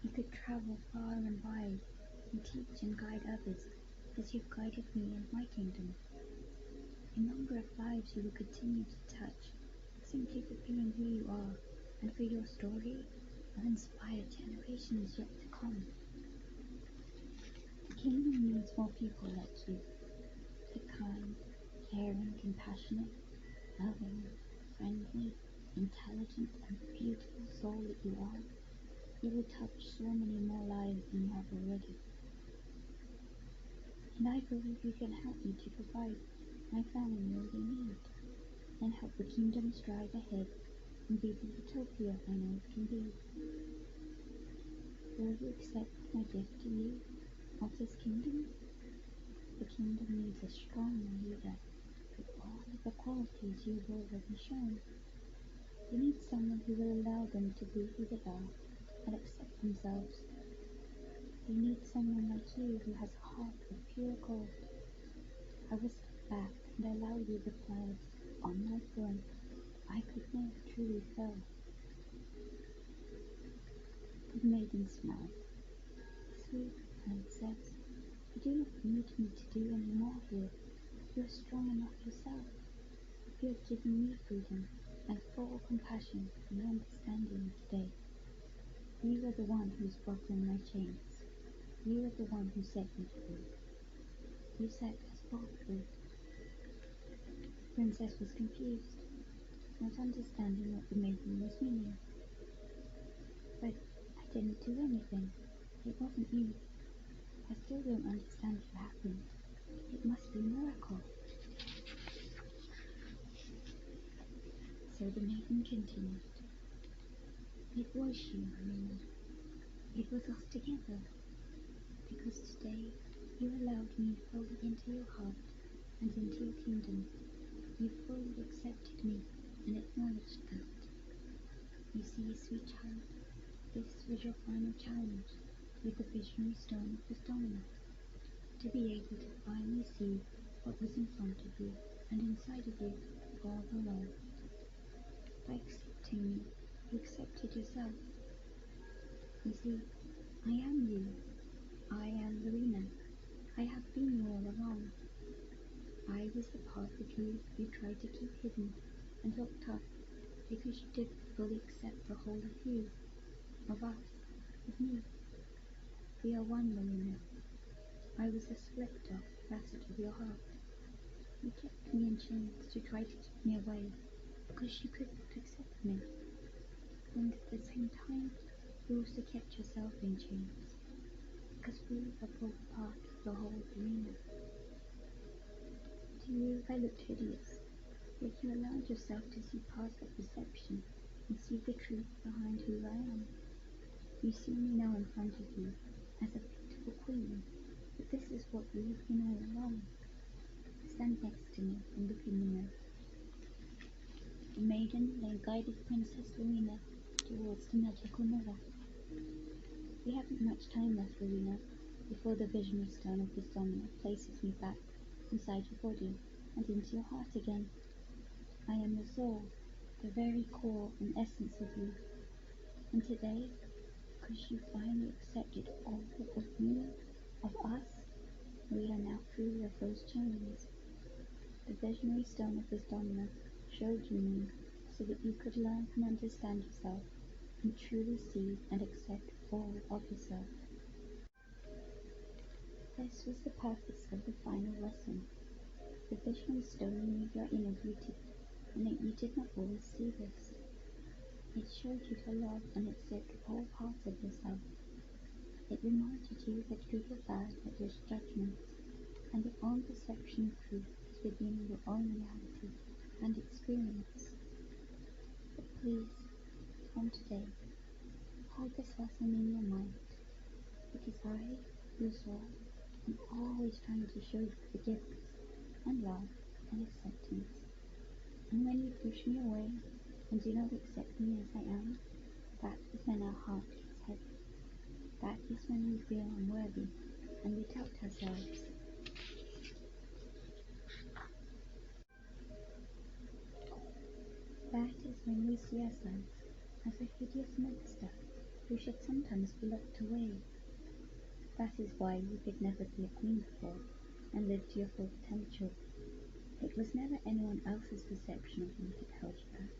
You could travel far and wide and teach and guide others as you've guided me in my kingdom. A number of lives you will continue to touch simply for being who you are, and for your story will inspire generations yet to come. The kingdom needs more people like you, the kind, caring, compassionate, loving, friendly, intelligent, and beautiful soul that you are. You will touch so many more lives than you have already. And I believe you can help me to provide my family all they need, and help the kingdom strive ahead and be the utopia I know it can be. Will you accept my gift to you of this kingdom? The kingdom needs a strong leader with all of the qualities you've already shown. They need someone who will allow them to be who they are and accept themselves. They need someone like you who has a heart of pure gold. I will step back and allow you the flowers on my throne I could never truly fill. The maiden smiled. Sweet princess, you do not need me to do any more here. You are strong enough yourself. You have given me freedom and full compassion and understanding today. You are the one who's broken my chains. You are the one who set me free. You set us both free. The princess was confused, not understanding what the maiden was meaning. But I didn't do anything. It wasn't you. I still don't understand what happened. It must be a miracle. So the maiden continued. It was you, Larina. It was us together. Because today you allowed me fully into your heart and into your kingdom. You fully accepted me and acknowledged that. You see, sweet child, this was your final challenge with the visionary stone of Wisdomina, to be able to finally see what was in front of you and inside of you all along. By accepting me, you accepted yourself. You see, I am you. I am Larina. I have been you all along. I was the part of you tried to keep hidden and locked up because you didn't fully accept the whole of you, of us, of me. We are one, Larina. I was the slipped off facet of your heart. You kept me in chains to try to keep me away because you could not accept me. And at the same time, you also kept yourself in chains because we are both part of the whole Larina. To you, I looked hideous, yet you allowed yourself to see past that deception and see the truth behind who I am. You see me now in front of you as a beautiful queen, but this is what you have been all along. Stand next to me and look in the mirror. The maiden then guided Princess Larina towards the magical mirror. We haven't much time left, Larina, before the visionary stone of Wisdomina places me back inside your body and into your heart again. I am the soul, the very core and essence of you. And today, because you finally accepted all of me, of us, we are now free of those chains. The visionary stone of Wisdomina showed you me so that you could learn and understand yourself and truly see and accept all of yourself. This was the purpose of the final lesson. The vision stone knew your inner beauty, and that you did not always see this. It showed you to love and accept all parts of yourself. It reminded you that good or bad are just judgments, and your own perception of truth is within your own reality and experience. But please, from today, hold this lesson in your mind, because I, your soul, am always trying to show you forgiveness and love and acceptance. And when you push me away and do not accept me as I am, that is when our heart gets heavy. That is when we feel unworthy and we doubt ourselves. That is when we see ourselves as a hideous monster who should sometimes be locked away. That is why you could never be a queen before and live to your full potential. It was never anyone else's perception of you that held you back.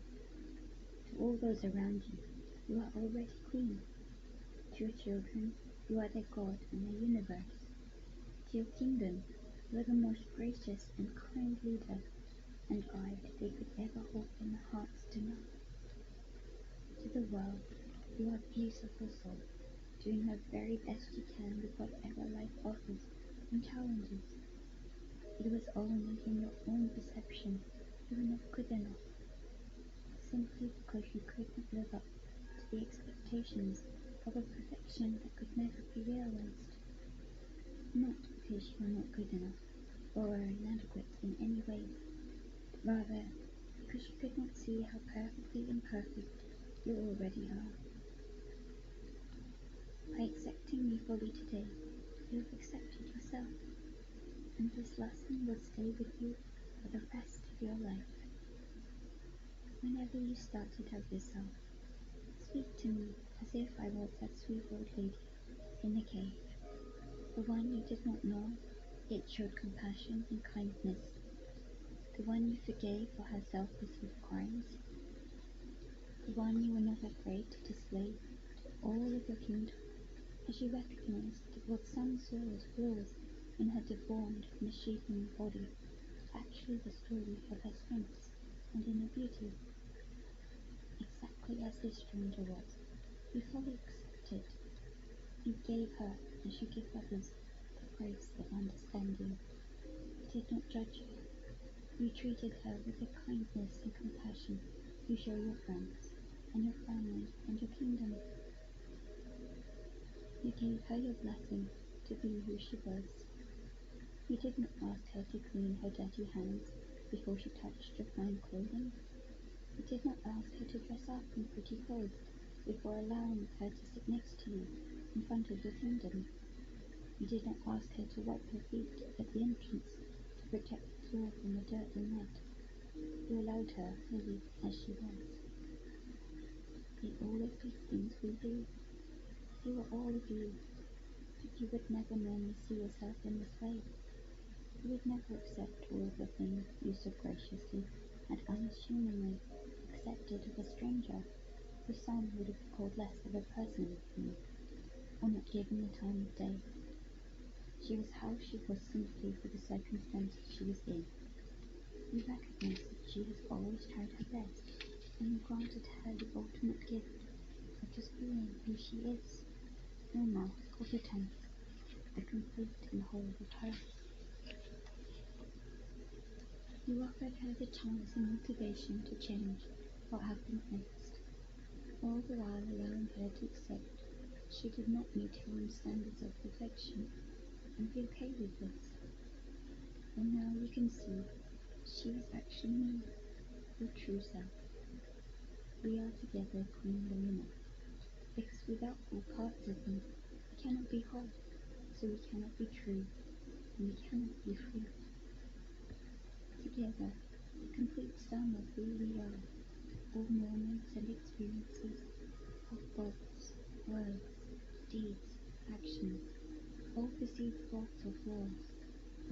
To all those around you, you are already queen. To your children, you are their God and their universe. To your kingdom, you are the most gracious and kind leader and guide they could ever hope in their hearts to know. To the world, you are a beautiful soul, doing the very best you can with whatever life offers and challenges. It was only in your own perception you were not good enough, simply because you could not live up to the expectations of a perfection that could never be realized. Not because you were not good enough or are inadequate in any way, but rather because you could not see how perfectly imperfect you already are. By accepting me fully today, you have accepted yourself, and this lesson will stay with you for the rest of your life. Whenever you start to doubt yourself, speak to me as if I was that sweet old lady in the cave, the one you did not know, yet showed compassion and kindness, the one you forgave for her self-perceived crimes, the one you were not afraid to display to all of your kingdom, as you recognized that what some saw as flaws in her deformed, misshapen body was actually the story of her strengths and inner beauty. Exactly as this stranger was, you fully accepted. You gave her, as you give others, the grace of understanding. You did not judge her. You treated her with the kindness and compassion you show your friends, and your family, and your kingdom. You gave her your blessing to be who she was. You did not ask her to clean her dirty hands before she touched your fine clothing. You did not ask her to dress up in pretty clothes before allowing her to sit next to you in front of your kingdom. You did not ask her to wipe her feet at the entrance to protect the floor from the dirt and mud. You allowed her fully as she was. Yet all of these things we do, they were all of you, but you would never normally see yourself in this way. You would never accept all of the things you so graciously and unassumingly accepted of a stranger who some would have called less of a person than you, or not given the time of day. She was how she was simply for the circumstances she was in. You recognized that she has always tried her best, and you granted her the ultimate gift of just being who she is, no mask or pretense, the complete and whole of her. You offered her the chance and motivation to change what happened next, all the while allowing her to accept she did not meet her own standards of perfection and be okay with this. And now you can see she is actually me, your true self. We are together, Queen Larina, because without all parts of me, we cannot be whole, so we cannot be true, and we cannot be free. Together, the complete sum of who we are, all moments and experiences, all thoughts, words, deeds, actions, all perceived faults or flaws,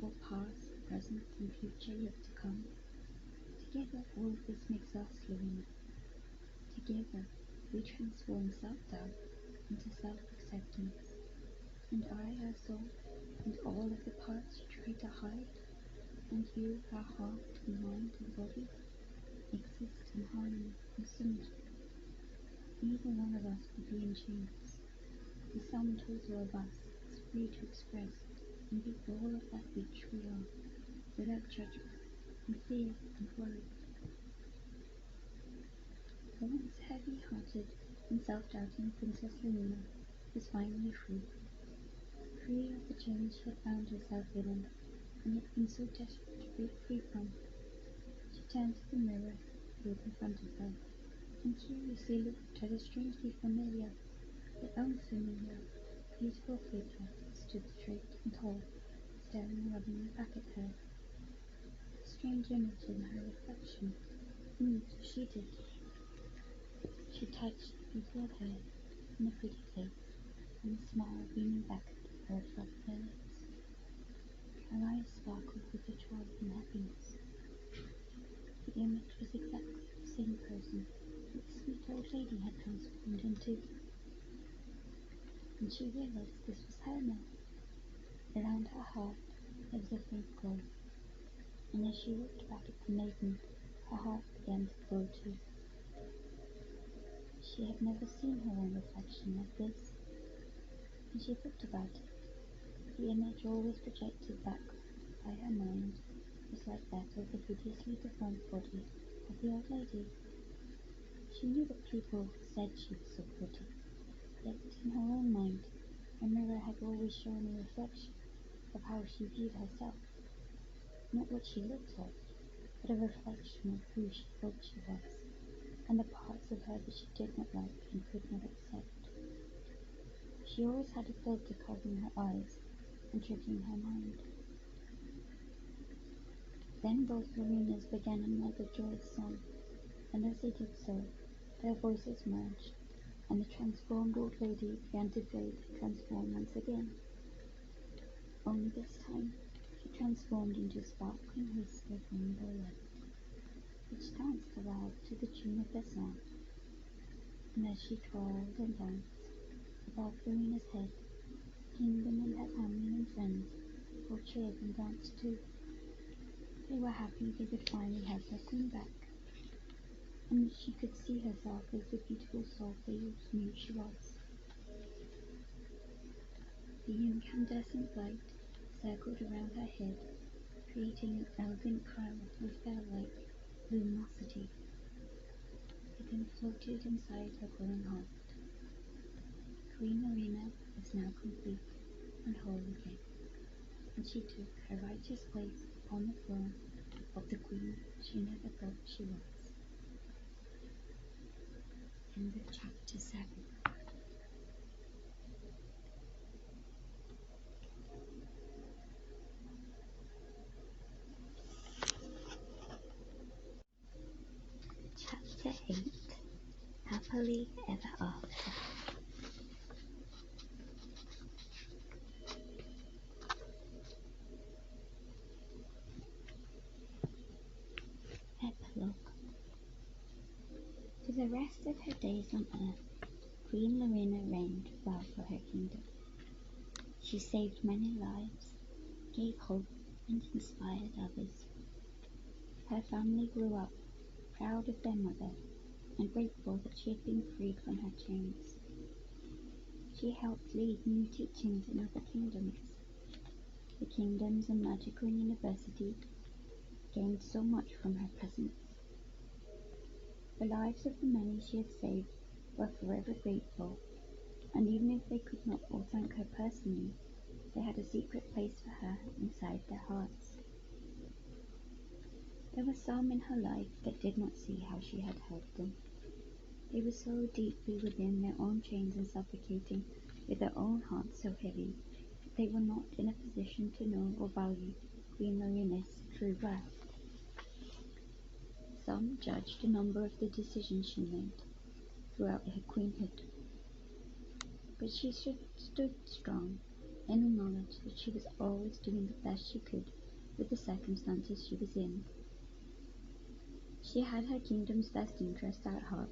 all past, present, and future yet to come. Together, all of this makes us Larina. Together, we transform self-doubt into self-acceptance. And I, our soul, and all of the parts she tried to hide, and you, her heart and mind and body, exist in harmony and symmetry. Neither one of us will be in chains. The sum total of us is free to express and be all of that which we are, without judgment and fear and worry. The once heavy-hearted and self-doubting Princess Larina was finally free. Free of the chains she had found herself within, and yet been so desperate to break free from. She turned to the mirror that in front of her, and curiously looked at a strangely familiar, yet unfamiliar, beautiful figure that stood straight and tall, staring lovingly back at her. The strange image in her reflection moved as she did. She touched the beautiful hair and the pretty face, and the smile beaming back at her above her lips. Her eyes sparkled with the joy and happiness. The image was exactly the same person that the sweet old lady had transformed into, and she realized this was her now. Around her heart there was a faint glow, and as she looked back at the maiden, her heart began to glow too. She had never seen her own reflection like this, and she thought about it. The image always projected back by her mind was like that of the hideously deformed body of the old lady. She knew that people said she was so pretty, yet in her own mind, a mirror had always shown a reflection of how she viewed herself, not what she looked like, but a reflection of who she thought she was, and the parts of her that she did not like and could not accept. She always had a filter covering her eyes and tricking her mind. Then both Larinas began another joyous song, and as they did so, their voices merged, and the transformed old lady began to fade and transform once again. Only this time, she transformed into a sparkling wisp of rainbow light, which danced aloud to the tune of their song. And as she twirled and danced above Larina's head, the kingdom and her family and friends all cheered and danced too. They were happy they could finally have their queen back, and that she could see herself as the beautiful soul they all knew she was. The incandescent light circled around her head, creating an elegant crown with bell-like luminosity. It then floated inside her glowing heart. Queen Larina was now complete and whole again, and she took her righteous place upon the throne of the queen she never thought she was. End of chapter 7. Chapter 8. Happily Ever After. Epilogue. For the rest of her days on earth, Queen Larina reigned well for her kingdom. She saved many lives, gave hope, and inspired others. Her family grew up, proud of their mother, and grateful that she had been freed from her chains. She helped lead new teachings in other kingdoms. The kingdoms and magical university gained so much from her presence. The lives of the many she had saved were forever grateful, and even if they could not all thank her personally, they had a secret place for her inside their hearts. There were some in her life that did not see how she had helped them. They were so deeply within their own chains and suffocating, with their own hearts so heavy, that they were not in a position to know or value Queen Larina's true worth. Some judged a number of the decisions she made throughout her queenhood, but she stood strong in the knowledge that she was always doing the best she could with the circumstances she was in. She had her kingdom's best interest at heart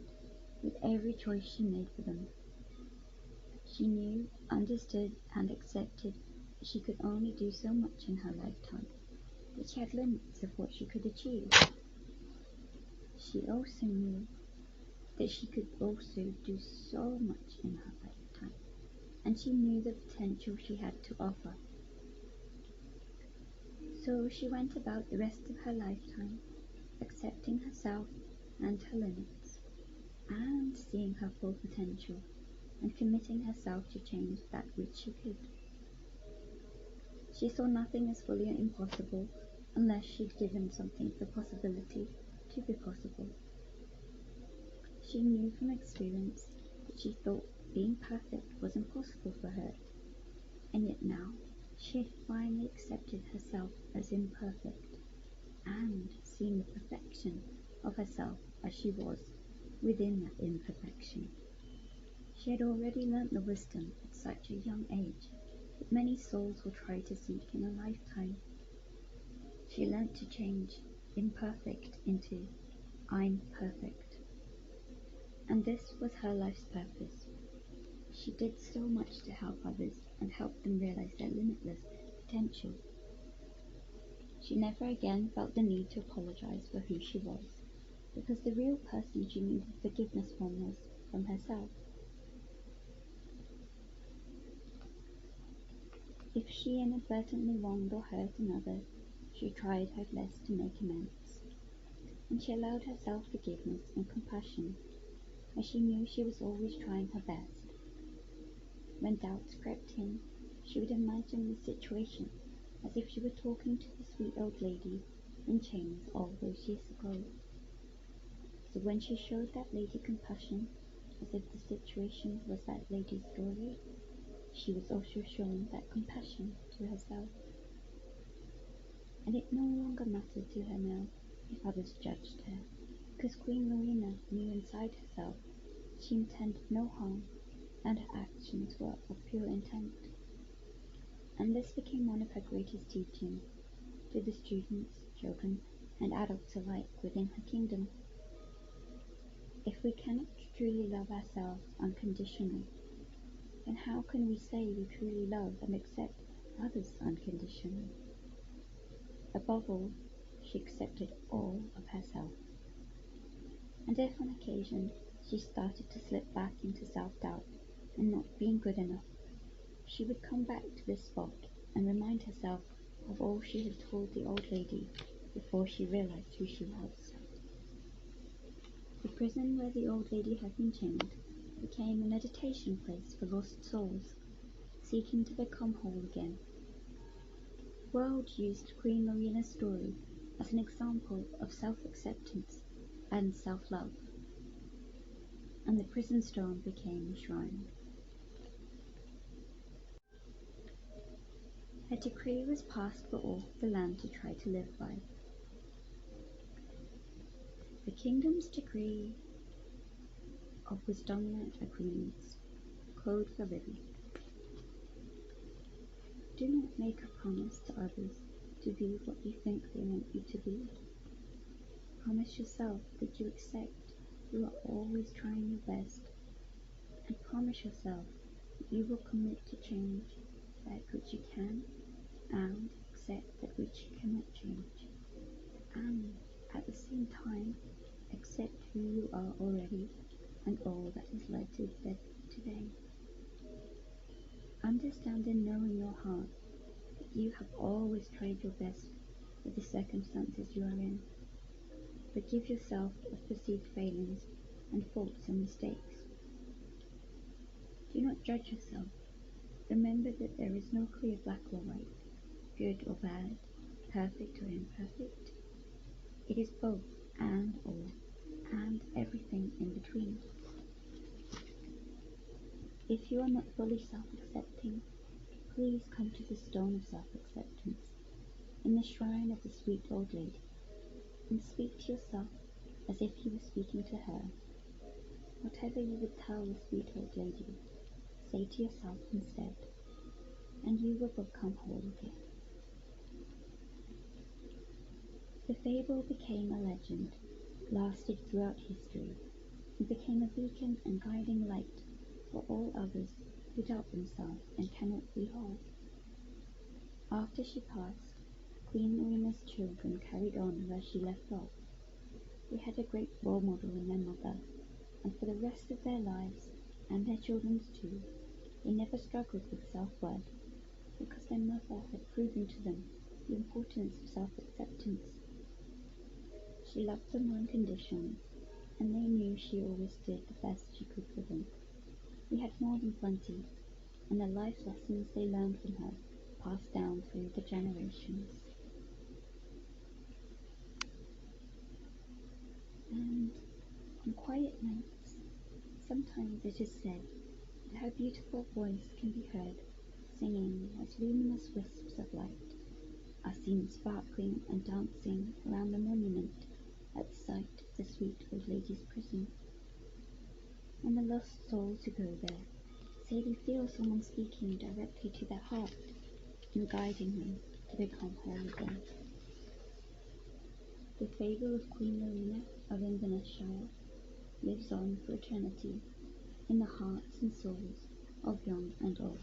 with every choice she made for them. She knew, understood, and accepted she could only do so much in her lifetime, that she had limits of what she could achieve. She also knew that she could also do so much in her lifetime, and she knew the potential she had to offer. So she went about the rest of her lifetime, accepting herself and her limits, and seeing her full potential, and committing herself to change that which she could. She saw nothing as fully impossible unless she'd given something the possibility to be possible. She knew from experience that she thought being perfect was impossible for her, and yet now she had finally accepted herself as imperfect and seen the perfection of herself as she was within that imperfection. She had already learnt the wisdom at such a young age that many souls will try to seek in a lifetime. She learnt to change imperfect into I'm perfect. And this was her life's purpose. She did so much to help others and help them realize their limitless potential. She never again felt the need to apologize for who she was, because the real person she needed forgiveness from was from herself. If she inadvertently wronged or hurt another, she tried her best to make amends, and she allowed herself forgiveness and compassion, as she knew she was always trying her best. When doubts crept in, she would imagine the situation as if she were talking to the sweet old lady in chains all those years ago. So when she showed that lady compassion, as if the situation was that lady's story, she was also showing that compassion to herself. And it no longer mattered to her now if others judged her, because Queen Larina knew inside herself she intended no harm, and her actions were of pure intent. And this became one of her greatest teachings to the students, children, and adults alike within her kingdom. If we cannot truly love ourselves unconditionally, then how can we say we truly love and accept others unconditionally? Above all, she accepted all of herself. And if on occasion she started to slip back into self-doubt and not being good enough, she would come back to this spot and remind herself of all she had told the old lady before she realized who she was. The prison where the old lady had been chained became a meditation place for lost souls seeking to become whole again. The world used Queen Larina's story as an example of self-acceptance and self-love, and the prison stone became a shrine. A decree was passed for all the land to try to live by. The kingdom's decree of Wisdomina agreements, code for living. Do not make a promise to others to be what you think they want you to be. Promise yourself that you accept you are always trying your best, and promise yourself that you will commit to change that which you can, and accept that which you cannot change, and at the same time accept who you are already and all that has led to today. Understand and know in your heart that you have always tried your best for the circumstances you are in. Forgive yourself of perceived failings and faults and mistakes. Do not judge yourself. Remember that there is no clear black or white, good or bad, perfect or imperfect. It is both and all, and everything in between. If you are not fully self-accepting, please come to the stone of self-acceptance in the shrine of the sweet old lady, and speak to yourself as if you were speaking to her. Whatever you would tell the sweet old lady, say to yourself instead, and you will become whole again. The fable became a legend, lasted throughout history, and became a beacon and guiding light for all others who doubt themselves and cannot be whole. After she passed, Queen Larina's children carried on where she left off. They had a great role model in their mother, and for the rest of their lives, and their children's too, they never struggled with self-worth, because their mother had proven to them the importance of self-acceptance. She loved them unconditionally, and they knew she always did the best she could for them. They had more than plenty, and the life lessons they learned from her passed down through the generations. And on quiet nights, sometimes it is said that her beautiful voice can be heard singing as luminous wisps of light are seen sparkling and dancing around the monument at the site of the sweet old lady's prison. And the lost souls who go there say they feel someone speaking directly to their heart and guiding them to become whole again. The fable of Queen Larina of Inverness-shire lives on for eternity in the hearts and souls of young and old.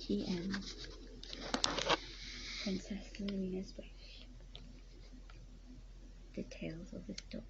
The end. Princess Larina's Wish. The Tales of Wisdomina.